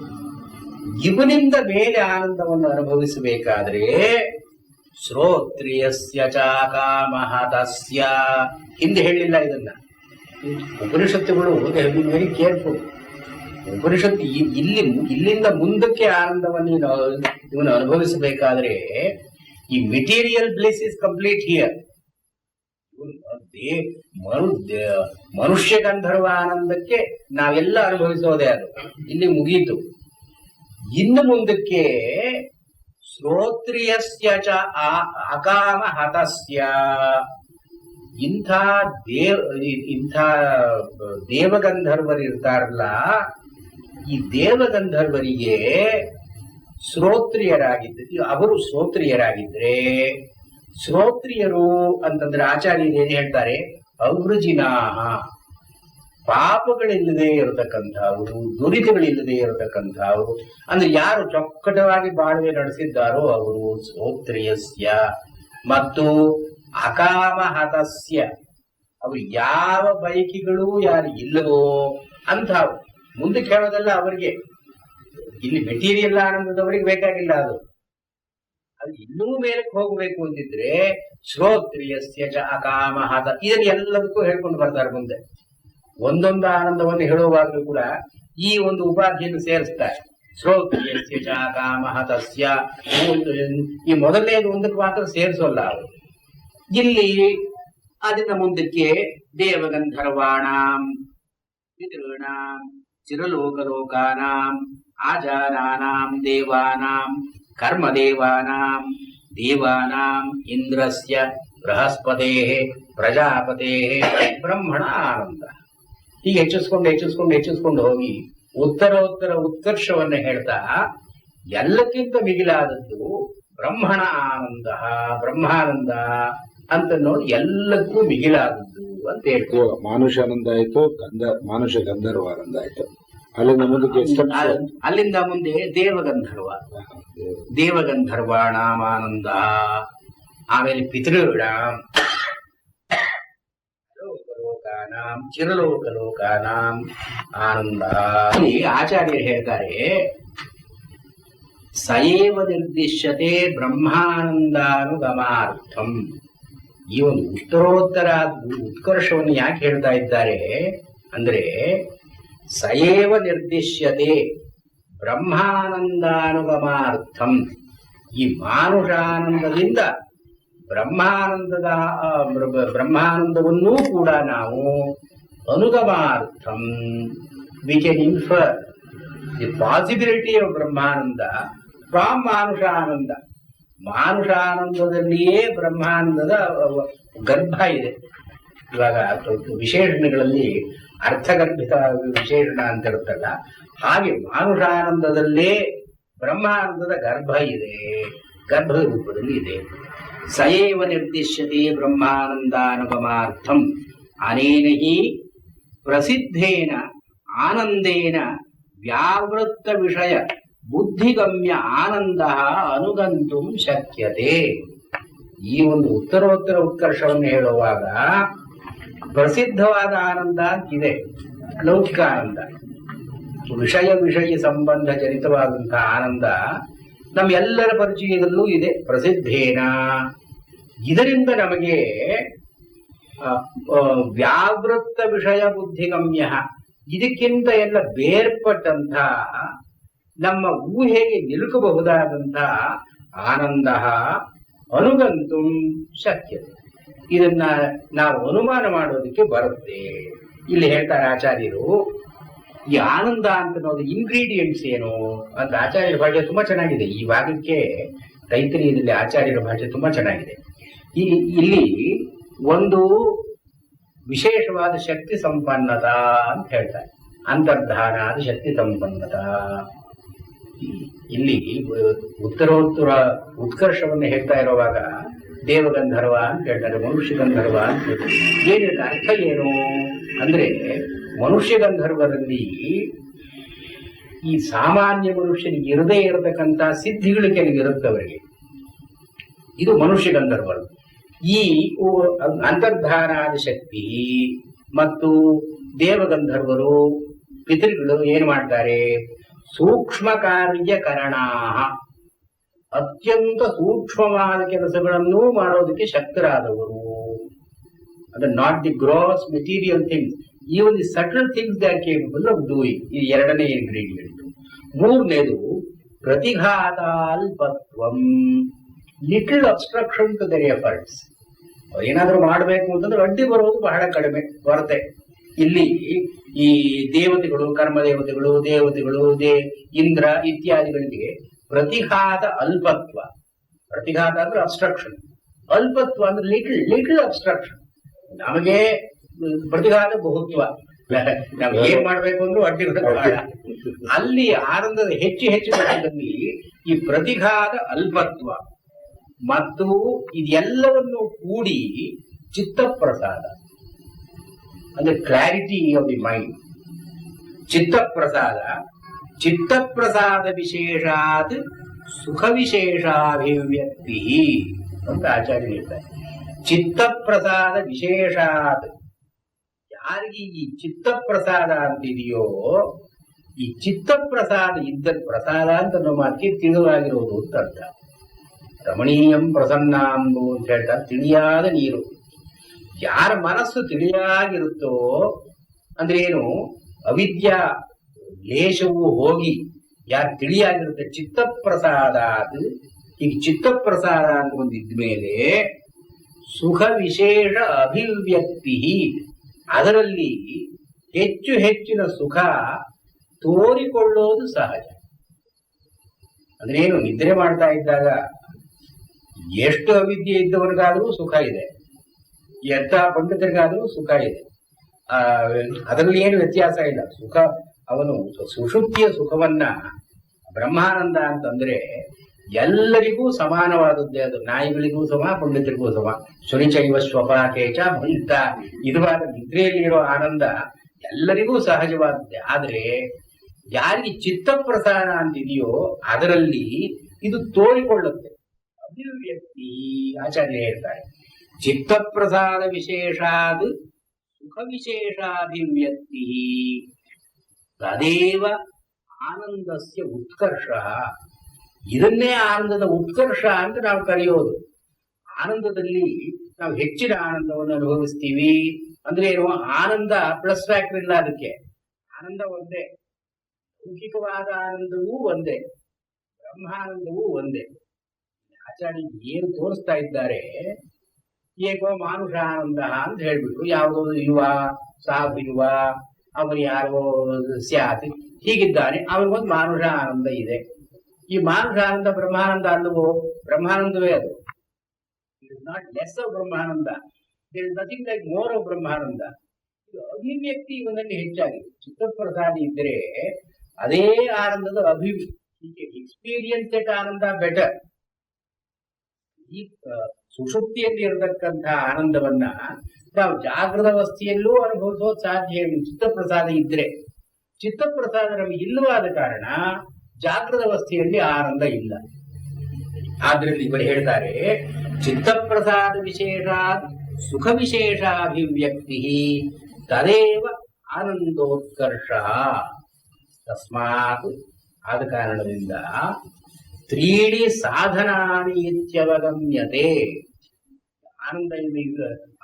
ಇವನಿಂದ ಮೇಲೆ ಆನಂದವನ್ನು ಅನುಭವಿಸಬೇಕಾದ್ರೆ ಶ್ರೋತ್ರಿಯಸ್ಯ ಚಾಕಾಮಹ ತಸ್ಯ, ಹಿಂದೆ ಹೇಳಿಲ್ಲ ಇದನ್ನ ಉಪನಿಷತ್ತುಗಳು. Very careful. ಉಪನಿಷತ್ತು ಇಲ್ಲಿಂದ ಮುಂದಕ್ಕೆ ಆನಂದವನ್ನು ಇವನು ಅನುಭವಿಸಬೇಕಾದ್ರೆ ಈ material bliss is complete here. ಮನುಷ್ಯ ಗಂಧರ್ವ ಆನಂದಕ್ಕೆ ನಾವೆಲ್ಲ ಅನುಭವಿಸೋದೇ, ಅದು ಇಲ್ಲಿ ಮುಗೀತು. ಇನ್ನು ಮುಂದಕ್ಕೆ ಶ್ರೋತ್ರಿಯಸ್ಯ ಚ ಅಕಾಮ ಹತಸ್ಯ, ಇಂಥ ದೇವಗಂಧರ್ವರು ಇರ್ತಾರಲ್ಲ, ಈ ದೇವಗಂಧರ್ವರಿಗೆ ಅವರು ಶ್ರೋತ್ರಿಯರಾಗಿದ್ರೆ, ಶ್ರೋತ್ರಿಯರು ಅಂತಂದ್ರೆ ಆಚಾರ್ಯರು ಏನ್ ಹೇಳ್ತಾರೆ, ಅವೃಜಿನಾಹ, ಪಾಪಗಳಿಲ್ಲದೆ ಇರತಕ್ಕಂಥವ್ರು, ದುರಿತಗಳಿಲ್ಲದೆ ಇರತಕ್ಕಂಥವ್ರು, ಅಂದ್ರೆ ಯಾರು ಚೊಕ್ಕಟವಾಗಿ ಬಾಳ್ವೆ ನಡೆಸಿದ್ದಾರೋ ಅವರು ಶ್ರೋತ್ರಿಯಸ್ಯ. ಮತ್ತು ಅಕಾಮಹತಸ್ಯ, ಅವರು ಯಾವ ಬಯಕೆಗಳು ಯಾರು ಇಲ್ಲವೋ ಅಂಥವು. ಮುಂದಕ್ಕೆ ಹೇಳೋದಲ್ಲ ಅವರಿಗೆ, ಇಲ್ಲಿ ಮೆಟೀರಿಯಲ್ ಆನಂದದವರಿಗೆ ಬೇಕಾಗಿಲ್ಲ. ಅದು ಇನ್ನೂ ಮೇಲಕ್ಕೆ ಹೋಗಬೇಕು ಅಂತಿದ್ರೆ ಶ್ರೋತ್ರಿಯಸ್ಯ ಚ ಅಕಾಮಹತ, ಇದನ್ನು ಎಲ್ಲದಕ್ಕೂ ಹೇಳ್ಕೊಂಡು ಬರ್ತಾರೆ ಮುಂದೆ. ಒಂದೊಂದು ಆನಂದವನ್ನು ಹೇಳುವಾಗಲೂ ಕೂಡ ಈ ಒಂದು ಉಪಾಧಿಯನ್ನು ಸೇರಿಸ್ತಾರೆ. ಶ್ರೋತ್ರಿಯಸ್ಯ ಚ ಅಕಾಮಹತಸ್ಯ, ಈ ಮೊದಲನೇದು ಒಂದಕ್ಕೆ ಮಾತ್ರ ಸೇರಿಸೋಲ್ಲ ಅವರು. ಇಲ್ಲಿ ಅದನ್ನ ಮುಂದಕ್ಕೆ ದೇವಗಂಧರ್ವಾಣಾಂ ಪಿತॄಣಾಂ ಚಿರಲೋಕಲೋಕಾನಾಂ ಆಜಾನಾನಾಂ ದೇವಾನಾಂ ಕರ್ಮದೇವಾನಾಂ ದೇವಾನಾಂ ಇಂದ್ರಸ್ಯ ಬೃಹಸ್ಪತೇಃ ಪ್ರಜಾಪತೇಃ ಬ್ರಹ್ಮಣ ಆನಂದ. ಹೀಗೆ ಹೆಚ್ಚಿಸ್ಕೊಂಡು ಹೋಗಿ ಉತ್ತರೋತ್ತರ ಉತ್ಕರ್ಷವನ್ನು ಹೇಳ್ತಾ ಎಲ್ಲಕ್ಕಿಂತ ಮಿಗಿಲಾದದ್ದು ಬ್ರಹ್ಮಣ ಆನಂದ, ಬ್ರಹ್ಮಾನಂದ ಅಂತ ನೋಡಿ ಎಲ್ಲಕ್ಕೂ ಮಿಗಿಲಾದದ್ದು ಅಂತ ಹೇಳ್ತೀವಿ. ಮಾನುಷಾನಂದ ಆಯ್ತು, ಮಾನುಷ ಗಂಧರ್ವಾನಂದ ಆಯ್ತು. ಅಲ್ಲಿಂದ ಮುಂದಕ್ಕೆ ಅಲ್ಲಿಂದ ಮುಂದೆ ದೇವಗಂಧರ್ವಾಣಾಂ ಆನಂದ, ಆಮೇಲೆ ಪಿತೃಣಾಂ ಲೋಕಲೋಕಾನಾಂ ಚಿರಲೋಕಲೋಕಾನಾಂ ಆನಂದ. ಆಚಾರ್ಯರು ಹೇಳ್ತಾರೆ, ಸಯೇವ ನಿರ್ದಿಶ್ಯತೆ ಬ್ರಹ್ಮಾನಂದಾನುಗಮಾರ್ಥಂ. ಈ ಒಂದು ಉತ್ತರೋತ್ತರ ಉತ್ಕರ್ಷವನ್ನು ಯಾಕೆ ಹೇಳ್ತಾ ಇದ್ದಾರೆ ಅಂದ್ರೆ, ಸಯೇವ ನಿರ್ದಿಶ್ಯತೆ ಬ್ರಹ್ಮಾನಂದಾನುಗಮಾರ್ಥಂ. ಈ ಮಾನುಷಾನಂದದಿಂದ ಬ್ರಹ್ಮಾನಂದವನ್ನೂ ಕೂಡ ನಾವು ಅನುಗಮಾರ್ಥಂ, we can infer the possibility of ಬ್ರಹ್ಮಾನಂದ ಫ್ರಾಮ್ ಮಾನುಷಾನಂದ. ಮಾನುಷಾನಂದದಲ್ಲಿಯೇ ಬ್ರಹ್ಮಾನಂದದ ಗರ್ಭ ಇದೆ. ಇವಾಗ ವಿಶೇಷಣಗಳಲ್ಲಿ ಅರ್ಥಗರ್ಭಿತ ವಿಶೇಷಣ ಅಂತ ಇರುತ್ತಲ್ಲ, ಹಾಗೆ ಮಾನುಷಾನಂದದಲ್ಲೇ ಬ್ರಹ್ಮಾನಂದದ ಗರ್ಭ ಇದೆ, ಗರ್ಭದ ರೂಪದಲ್ಲಿ ಇದೆ. ಸಯೇವ ನಿರ್ದಿಶ್ಯತೆ ಬ್ರಹ್ಮಾನಂದಾನುಗಮಾರ್ಥಂ ಅನೇನ ಹಿ ಪ್ರಸಿದ್ಧೇನ ಆನಂದೇನ ವ್ಯಾವೃತ್ತ ವಿಷಯ ಬುದ್ಧಿಗಮ್ಯ ಆನಂದ ಅನುಗಂತು ಶಕ್ಯತೆ. ಈ ಒಂದು ಉತ್ತರೋತ್ತರ ಉತ್ಕರ್ಷವನ್ನು ಹೇಳುವಾಗ ಪ್ರಸಿದ್ಧವಾದ ಆನಂದ ಅಂತಿದೆ, ಲೌಕಿಕ ಆನಂದ, ವಿಷಯ ಸಂಬಂಧ ಜನಿತವಾದಂತಹ ಆನಂದ ನಮ್ಮೆಲ್ಲರ ಪರಿಚಯದಲ್ಲೂ ಇದೆ. ಪ್ರಸಿದ್ಧೇನ, ಇದರಿಂದ ನಮಗೆ ವ್ಯಾವೃತ್ತ ವಿಷಯ ಬುದ್ಧಿಗಮ್ಯ, ಇದಕ್ಕಿಂತ ಎಲ್ಲ ಬೇರ್ಪಟ್ಟಂಥ ನಮ್ಮ ಊಹೆಗೆ ನಿಲುಕಬಹುದಾದಂತಹ ಆನಂದ ಅನುಗಂತು ಶಕ್ಯತೆ. ಇದನ್ನ ನಾವು ಅನುಮಾನ ಮಾಡೋದಕ್ಕೆ ಬರುತ್ತೆ. ಇಲ್ಲಿ ಹೇಳ್ತಾರೆ ಆಚಾರ್ಯರು, ಈ ಆನಂದ ಅಂತ ಅನ್ನೋದು ಇಂಗ್ರೀಡಿಯೆಂಟ್ಸ್ ಏನು ಅಂತ ಆಚಾರ್ಯರ ಭಾಷೆ ತುಂಬಾ ಚೆನ್ನಾಗಿದೆ. ಈ ಭಾಗಕ್ಕೆ ತೈತರಿಯದಲ್ಲಿ ಆಚಾರ್ಯರ ಭಾಷೆ ತುಂಬಾ ಚೆನ್ನಾಗಿದೆ. ಇಲ್ಲಿ ಒಂದು ವಿಶೇಷವಾದ ಶಕ್ತಿ ಸಂಪನ್ನತ ಅಂತ ಹೇಳ್ತಾರೆ, ಅಂತರ್ಧಾನಾದ ಶಕ್ತಿ ಸಂಪನ್ನತ. ಇಲ್ಲಿ ಉತ್ತರೋತ್ತರ ಉತ್ಕರ್ಷವನ್ನು ಹೇಳ್ತಾ ಇರುವಾಗ ದೇವಗಂಧರ್ವ ಅಂತ ಹೇಳ್ತಾರೆ, ಮನುಷ್ಯ ಗಂಧರ್ವ ಅಂತ ಹೇಳ್ತಾರೆ. ಏನಿದೆ ಅರ್ಥ ಏನು ಅಂದ್ರೆ, ಮನುಷ್ಯ ಗಂಧರ್ವರಲ್ಲಿ ಈ ಸಾಮಾನ್ಯ ಮನುಷ್ಯನಿಗೆ ಇರದೇ ಇರತಕ್ಕಂಥ ಸಿದ್ಧಿಗಳು ಕೆಲವಿರುತ್ತೆ ಅವರಿಗೆ. ಇದು ಮನುಷ್ಯ ಗಂಧರ್ವರು. ಈ ಅಂತರ್ಧಾನಾದ ಶಕ್ತಿ ಮತ್ತು ದೇವಗಂಧರ್ವರು ಪಿತೃಗಳು ಏನ್ ಮಾಡ್ತಾರೆ, ಸೂಕ್ಷ್ಮ ಕಾರ್ಯಕರಣ, ಅತ್ಯಂತ ಸೂಕ್ಷ್ಮವಾದ ಕೆಲಸಗಳನ್ನು ಮಾಡೋದಕ್ಕೆ ಶಕ್ತರಾದವರು. ಅದು not the gross material things, even the subtle things they are capable of doing. ಇದು ಎರಡನೇ ಇಂಗ್ರೀಡಿಯಂಟ್. ಮೂರನೇದು ಪ್ರತಿಘಾತಾಲ್ಪತ್ವಂ, little obstruction to their efforts. ಏನಾದ್ರೂ ಮಾಡಬೇಕು ಅಂತಂದ್ರೆ ಅಡ್ಡಿ ಬರೋದು ಬಹಳ ಕಡಿಮೆ ಬರುತ್ತೆ. ಇಲ್ಲಿ ಈ ದೇವತೆಗಳು, ಕರ್ಮದೇವತೆಗಳು, ದೇವತೆಗಳು, ಇಂದ್ರ ಇತ್ಯಾದಿಗಳಿಗೆ ಪ್ರತಿಘಾತ ಅಲ್ಪತ್ವ. ಪ್ರತಿಘಾತ ಅಂದ್ರೆ ಅಬ್ಸ್ಟ್ರಕ್ಷನ್, ಅಲ್ಪತ್ವ ಅಂದ್ರೆ ಲಿಟಲ್ ಅಬ್ಸ್ಟ್ರಕ್ಷನ್. ನಮಗೆ ಪ್ರತಿಘಾತ ಬಹುತ್ವ. ನಾವು ಏನ್ ಮಾಡ್ಬೇಕು ಅಂದ್ರೂ ಅಡ್ಡಿಗಳು ಬೇಡ. ಅಲ್ಲಿ ಆನಂದದ ಹೆಚ್ಚು ಹೆಚ್ಚು ಮಟ್ಟದಲ್ಲಿ ಈ ಪ್ರತಿಘಾತ ಅಲ್ಪತ್ವ ಮತ್ತು ಇದೆಲ್ಲವನ್ನು ಕೂಡಿ ಚಿತ್ತಪ್ರಸಾದ ಅಂದ್ರೆ ಕ್ಲಾರಿಟಿ ಆಫ್ ದಿ ಮೈಂಡ್. ಚಿತ್ತಪ್ರಸಾದ ವಿಶೇಷಾತ್ ಸುಖ ವಿಶೇಷಾಭಿವ್ಯಕ್ತಿ ಅಂತ ಆಚಾರ್ಯ ಹೇಳ್ತಾರೆ. ಚಿತ್ತಪ್ರಸಾದ ವಿಶೇಷಾತ್, ಯಾರಿಗೆ ಈ ಚಿತ್ತಪ್ರಸಾದ ಅಂತಿದೆಯೋ, ಈ ಚಿತ್ತಪ್ರಸಾದ ಇದ್ದ ಪ್ರಸಾದ ಅಂತ ನಮ್ಮ ಮಾತಿಗೆ ತಿಳಿದಾಗಿರೋದು ಅಂತ ಅರ್ಥ. ರಮಣೀಯಂ ಪ್ರಸನ್ನಾಂಬು ಅಂತ ಹೇಳ್ತಾರೆ, ತಿಳಿಯಾದ ನೀರು. ಯಾರ ಮನಸ್ಸು ತಿಳಿಯಾಗಿರುತ್ತೋ ಅಂದ್ರೆ ಏನು, ಅವಿದ್ಯಾ ಲೇಷವು ಹೋಗಿ ಯಾರು ತಿಳಿಯಾಗಿರುತ್ತೆ, ಚಿತ್ತಪ್ರಸಾದ. ಈಗ ಚಿತ್ತಪ್ರಸಾದ ಅಂತ ಒಂದಿದ್ಮೇಲೆ ಸುಖ ವಿಶೇಷ ಅಭಿವ್ಯಕ್ತಿ, ಅದರಲ್ಲಿ ಹೆಚ್ಚು ಹೆಚ್ಚಿನ ಸುಖ ತೋರಿಕೊಳ್ಳೋದು ಸಹಜ. ಅಂದ್ರೇನು, ನಿದ್ರೆ ಮಾಡ್ತಾ ಇದ್ದಾಗ ಎಷ್ಟು ಅವಿದ್ಯೆ ಇದ್ದವರಿಗಾದರೂ ಸುಖ ಇದೆ, ಎಂಥ ಪಂಡಿತರಿಗಾದರೂ ಸುಖ ಇದೆ. ಅದರಲ್ಲಿ ಏನು ವ್ಯತ್ಯಾಸ ಇಲ್ಲ. ಸುಖ ಅವನು ಸುಷುಪ್ತಿಯ ಸುಖವನ್ನ ಬ್ರಹ್ಮಾನಂದ ಅಂತಂದ್ರೆ ಎಲ್ಲರಿಗೂ ಸಮಾನವಾದದ್ದೇ. ಅದು ನಾಯಿಗಳಿಗೂ ಸಮ, ಪಂಡಿತರಿಗೂ ಸಮ. ಶುನಿಚೈವ ಸ್ವಪಾಕೇಚ ಭಂತ, ಇದುವಾದ ನಿದ್ರೆಯಲ್ಲಿರೋ ಆನಂದ ಎಲ್ಲರಿಗೂ ಸಹಜವಾದದ್ದೇ. ಆದರೆ ಯಾರಿಗೆ ಚಿತ್ತಪ್ರಸಾದ ಅಂತಿದೆಯೋ ಅದರಲ್ಲಿ ಇದು ತೋರಿಕೊಳ್ಳುತ್ತೆ, ಅಭಿವ್ಯಕ್ತಿ. ಆಚಾರ್ಯ ಹೇಳ್ತಾರೆ, ಚಿತ್ತಪ್ರಸಾದ ವಿಶೇಷಾದ್ ಸುಖ ವಿಶೇಷಾಭಿವ್ಯಕ್ತಿ ತದೇವ ಆನಂದಸ್ಯ ಉತ್ಕರ್ಷ. ಇದನ್ನೇ ಆನಂದದ ಉತ್ಕರ್ಷ ಅಂತ ನಾವು ಕರೆಯೋದು. ಆನಂದದಲ್ಲಿ ನಾವು ಹೆಚ್ಚಿನ ಆನಂದವನ್ನು ಅನುಭವಿಸ್ತೀವಿ. ಅಂದ್ರೆ ಏನು, ಆನಂದ ಪ್ಲಸ್ ಫ್ಯಾಕ್ಟರ್ ಇಲ್ಲ ಅದಕ್ಕೆ. ಆನಂದ ಒಂದೇ, ಲೌಕಿಕವಾದ ಆನಂದವೂ ಒಂದೇ, ಬ್ರಹ್ಮಾನಂದವೂ ಒಂದೇ. ಆಚಾರ್ಯ ಏನು ತೋರಿಸ್ತಾ ಇದ್ದಾರೆ, ಏಕೋ ಮಾನುಷ ಆನಂದ ಅಂತ ಹೇಳ್ಬಿಟ್ರು. ಯಾವುದೋ ಯುವ ಸಾಧು ಯುವ, ಅವನು ಯಾರೋ ಸ್ಯಾತಿ ಹೀಗಿದ್ದಾನೆ, ಅವನಿಗೊಂದು ಮಾನುಷ ಆನಂದ ಇದೆ. ಈ ಮಾನುಷ ಆನಂದ ಬ್ರಹ್ಮಾನಂದ ಅಲ್ಲವೋ? ಬ್ರಹ್ಮಾನಂದವೇ ಅದು. It is not less of ಬ್ರಹ್ಮಾನಂದ, there is nothing like more of ಬ್ರಹ್ಮಾನಂದ. ಇದು ಅಭಿವ್ಯಕ್ತಿ ಇವನಲ್ಲಿ ಹೆಚ್ಚಾಗಿದೆ. ಚಿತ್ತಪ್ರಸಾದಿ ಇದ್ದರೆ ಅದೇ ಆನಂದದ ಎಕ್ಸ್ಪೀರಿಯನ್ಸ್ ದಟ್ ಆನಂದ ಬೆಟರ್. ಈ ಸುಷುಪ್ತಿಯಲ್ಲಿ ಇರತಕ್ಕಂತಹ ಆನಂದವನ್ನ ನಾವು ಜಾಗೃತ ಅವಸ್ಥೆಯಲ್ಲೂ ಅನುಭವಿಸೋದು ಸಾಧ್ಯ. ಚಿತ್ತಪ್ರಸಾದ ಇದ್ರೆ, ಚಿತ್ತಪ್ರಸಾದ ನಮಗೆ ಇಲ್ಲವಾದ ಕಾರಣ ಜಾಗೃತ ಅವಸ್ಥೆಯಲ್ಲಿ ಆನಂದ ಇಲ್ಲ. ಆದ್ರಲ್ಲಿ ಇವರು ಹೇಳ್ತಾರೆ, ಚಿತ್ತಪ್ರಸಾದ ವಿಶೇಷ ಸುಖ ವಿಶೇಷಾಭಿವ್ಯಕ್ತಿ ತದೇವ ಆನಂದೋತ್ಕರ್ಷ. ತಸ್ಮಾತ್, ಆದ ಕಾರಣದಿಂದ ತ್ರೀಡಿ ಸಾಧನಾನಿ ಇತ್ಯವಗಮ್ಯತೆ.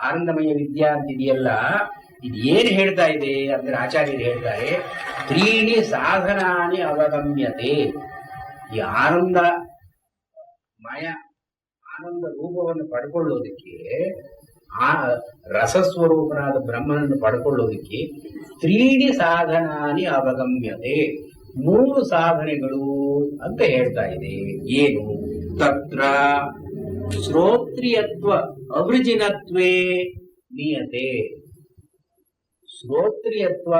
ಆನಂದಮಯ ವಿದ್ಯಾ ಅಂತಿದೆಯಲ್ಲ, ಇದು ಏನು ಹೇಳ್ತಾ ಇದೆ ಅಂದ್ರೆ ಆಚಾರ್ಯರು ಹೇಳ್ತಾರೆ, ತ್ರೀಣಿ ಸಾಧನಾನಿ ಅವಗಮ್ಯತೆ. ಈ ಆನಂದಮಯ ಆನಂದ ರೂಪವನ್ನು ಪಡ್ಕೊಳ್ಳೋದಕ್ಕೆ, ಆ ರಸಸ್ವರೂಪನಾದ ಬ್ರಹ್ಮನನ್ನು ಪಡ್ಕೊಳ್ಳೋದಕ್ಕೆ ತ್ರೀಣಿ ಸಾಧನಾನಿ ಅವಗಮ್ಯತೆ, 3 ಸಾಧನೆಗಳು ಅಂತ ಹೇಳ್ತಾ ಇದೆ. ಏನು? ತತ್ರ ಶ್ರೋತ್ರಿಯತ್ವ ಅವೃಜಿನತ್ವೇ ನಿಯತೆ. ಶ್ರೋತ್ರಿಯತ್ವ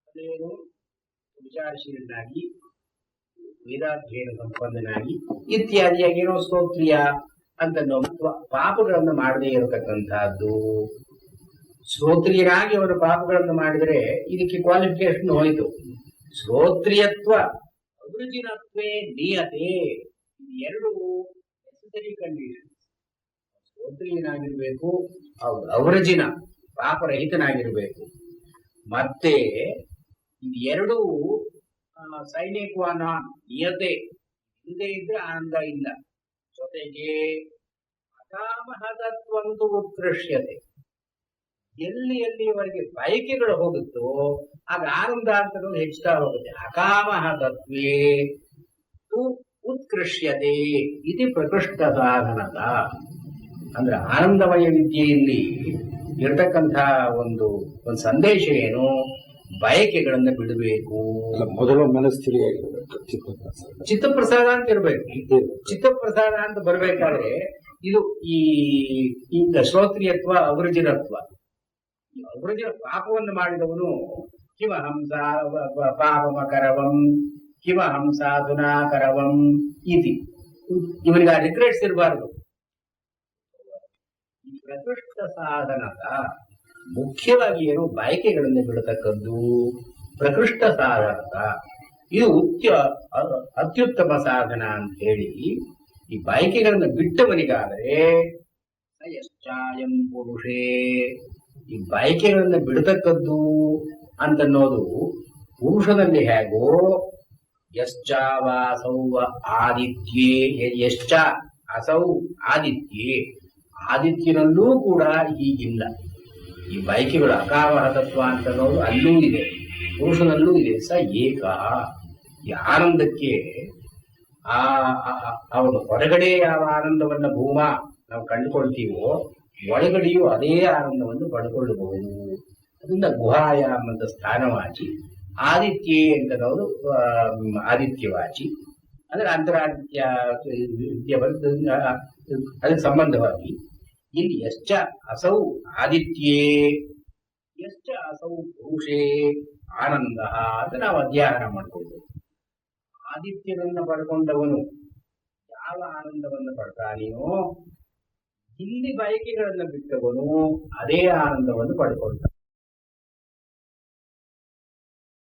ಅದೇನು? ವಿಚಾರಶೀಲನಾಗಿ, ವೇದಾಧ್ಯಯನ ಸಂಪನ್ನನಾಗಿ ಇತ್ಯಾದಿಯಾಗಿ ಏನೋ ಶ್ರೋತ್ರಿಯ ಅಂತ ಪಾಪಗಳನ್ನು ಮಾಡದೇ ಇರತಕ್ಕಂತಹದ್ದು. ಶ್ರೋತ್ರಿಯನಾಗಿ ಅವನು ಪಾಪಗಳನ್ನು ಮಾಡಿದರೆ ಇದಕ್ಕೆ ಕ್ವಾಲಿಫಿಕೇಶನ್ ಹೋಯಿತು. ಶ್ರೋತ್ರಿಯತ್ವ ಅವೃಜಿನತ್ವೇ ನಿಯತೆ, ಎರಡು ನೆಸೆಸರಿ ಕಂಡೀಷನ್. ಶ್ರೋತ್ರಿಯನಾಗಿರ್ಬೇಕು, ಅವೃಜಿನ ಪಾಪರಹಿತನಾಗಿರ್ಬೇಕು. ಮತ್ತೆ ಇದೆರಡೂ ಸೈನಿಕವಾನ ನಿಯತೆ. ಇಲ್ಲದೆ ಇದ್ರೆ ಆನಂದ ಇಲ್ಲ. ಜೊತೆಗೆ ಅಕಾಮಹತತ್ವಂತೂ ಉತ್ಕೃಷ್ಯತೆ. ಎಲ್ಲಿಯವರೆಗೆ ಬಯಕೆಗಳು ಹೋಗುತ್ತೋ ಆಗ ಆನಂದ ಅಂತ ಹೆಚ್ಚುತ್ತಾ ಹೋಗುತ್ತೆ. ಅಕಾಮಹತತ್ವೇ ಉತ್ಕೃಷ್ಯತೆ ಇದು ಪ್ರಕೃಷ್ಟ ಸಾಧನದ. ಅಂದ್ರೆ ಆನಂದಮಯ ವಿದ್ಯೆಯಲ್ಲಿ ಇರತಕ್ಕಂಥ ಒಂದು ಸಂದೇಶ ಏನು? ಬಯಕೆಗಳನ್ನು ಬಿಡಬೇಕು. ಮೊದಲು ಮನಸ್ಥಿರಿಯಾಗಿರ್ಬೇಕು. ಚಿತ್ತಪ್ರಸಾದ ಅಂತ ಇರ್ಬೇಕು. ಚಿತ್ತಪ್ರಸಾದ ಅಂತ ಬರ್ಬೇಕಾದ್ರೆ ಇದು ಈ ಶ್ರೋತ್ರಿಯತ್ವ ಅವೃಜಿನತ್ವ ಅವರಿಗೆ ಪಾಪವನ್ನು ಮಾಡಿದವನು ಕಿಮ ಹಂಸ ಪಾಪಮಕರವಂ ಕಿಮ ಹಂಸಾಧುನಾಕರವಂ ಇತಿ, ಇವನಿಗೆ ಆ ರಿಗ್ರೆಟ್ಸ್ ಇರಬಾರದು. ಈ ಪ್ರಕೃಷ್ಟ ಸಾಧನದ ಮುಖ್ಯವಾಗಿ ಏನು ಬಯಕೆಗಳನ್ನು ಬಿಡತಕ್ಕದ್ದು ಪ್ರಕೃಷ್ಟ ಸಾಧನದ, ಇದು ಅತ್ಯುತ್ತಮ ಸಾಧನ ಅಂತ ಹೇಳಿ ಈ ಬಯಕೆಗಳನ್ನು ಬಿಟ್ಟವನಿಗಾದರೆ ಯಶ್ಚಾಯಂ ಪುರುಷೇ, ಈ ಬಯಕೆಗಳನ್ನು ಬಿಡತಕ್ಕದ್ದು ಅಂತನ್ನೋದು ಪುರುಷನಲ್ಲಿ ಹೇಗೋ ಯಶ್ಚಾವಾಸೌ ಆದಿತ್ಯೇ, ಯಶ್ಚ ಅಸೌ ಆದಿತ್ಯೇ, ಆದಿತ್ಯನಲ್ಲೂ ಕೂಡ ಹೀಗಿಲ್ಲ. ಈ ಬಯಕೆಗಳು ಅಕಾವಹತತ್ವ ಅಂತ ಅನ್ನೋದು ಅಲ್ಲೂ ಇದೆ, ಪುರುಷನಲ್ಲೂ ಇದೆ. ಸ ಏಕ, ಈ ಆನಂದಕ್ಕೆ ಅವನು ಹೊರಗಡೆ ಯಾವ ಆನಂದವನ್ನ ಭೂಮ ನಾವು ಕಂಡುಕೊಳ್ತೀವೋ ಒಳಗಡೆಯೂ ಅದೇ ಆನಂದವನ್ನು ಪಡ್ಕೊಳ್ಳಬಹುದು. ಅದರಿಂದ ಗುಹಾಯಾಮ್ ಅಂತ ಸ್ಥಾನವಾಚಿ, ಆದಿತ್ಯೇ ಅಂತ ಅನ್ನೋದು ಆದಿತ್ಯವಾಚಿ, ಅಂದ್ರೆ ಅಂತರಾದಿತ್ಯ ಅದಕ್ಕೆ ಸಂಬಂಧವಾಗಿ ಇಲ್ಲಿ ಯಶ್ಚ ಅಸೌ ಆದಿತ್ಯೇ ಯಶ್ಚ ಅಸೌ ಪುರುಷೇ ಆನಂದ ಅಂತ ನಾವು ಅಧ್ಯಯನ ಮಾಡ್ಕೊಳ್ಬೇಕು. ಆದಿತ್ಯನನ್ನ ಪಡ್ಕೊಂಡವನು ಯಾವ ಆನಂದವನ್ನು ಪಡ್ತಾನೆಯೋ ಇಲ್ಲಿ ಬಯಕೆಗಳನ್ನು ಬಿಟ್ಟವನು ಅದೇ ಆನಂದವನ್ನು ಪಡ್ಕೊಳ್ತಾನೆ.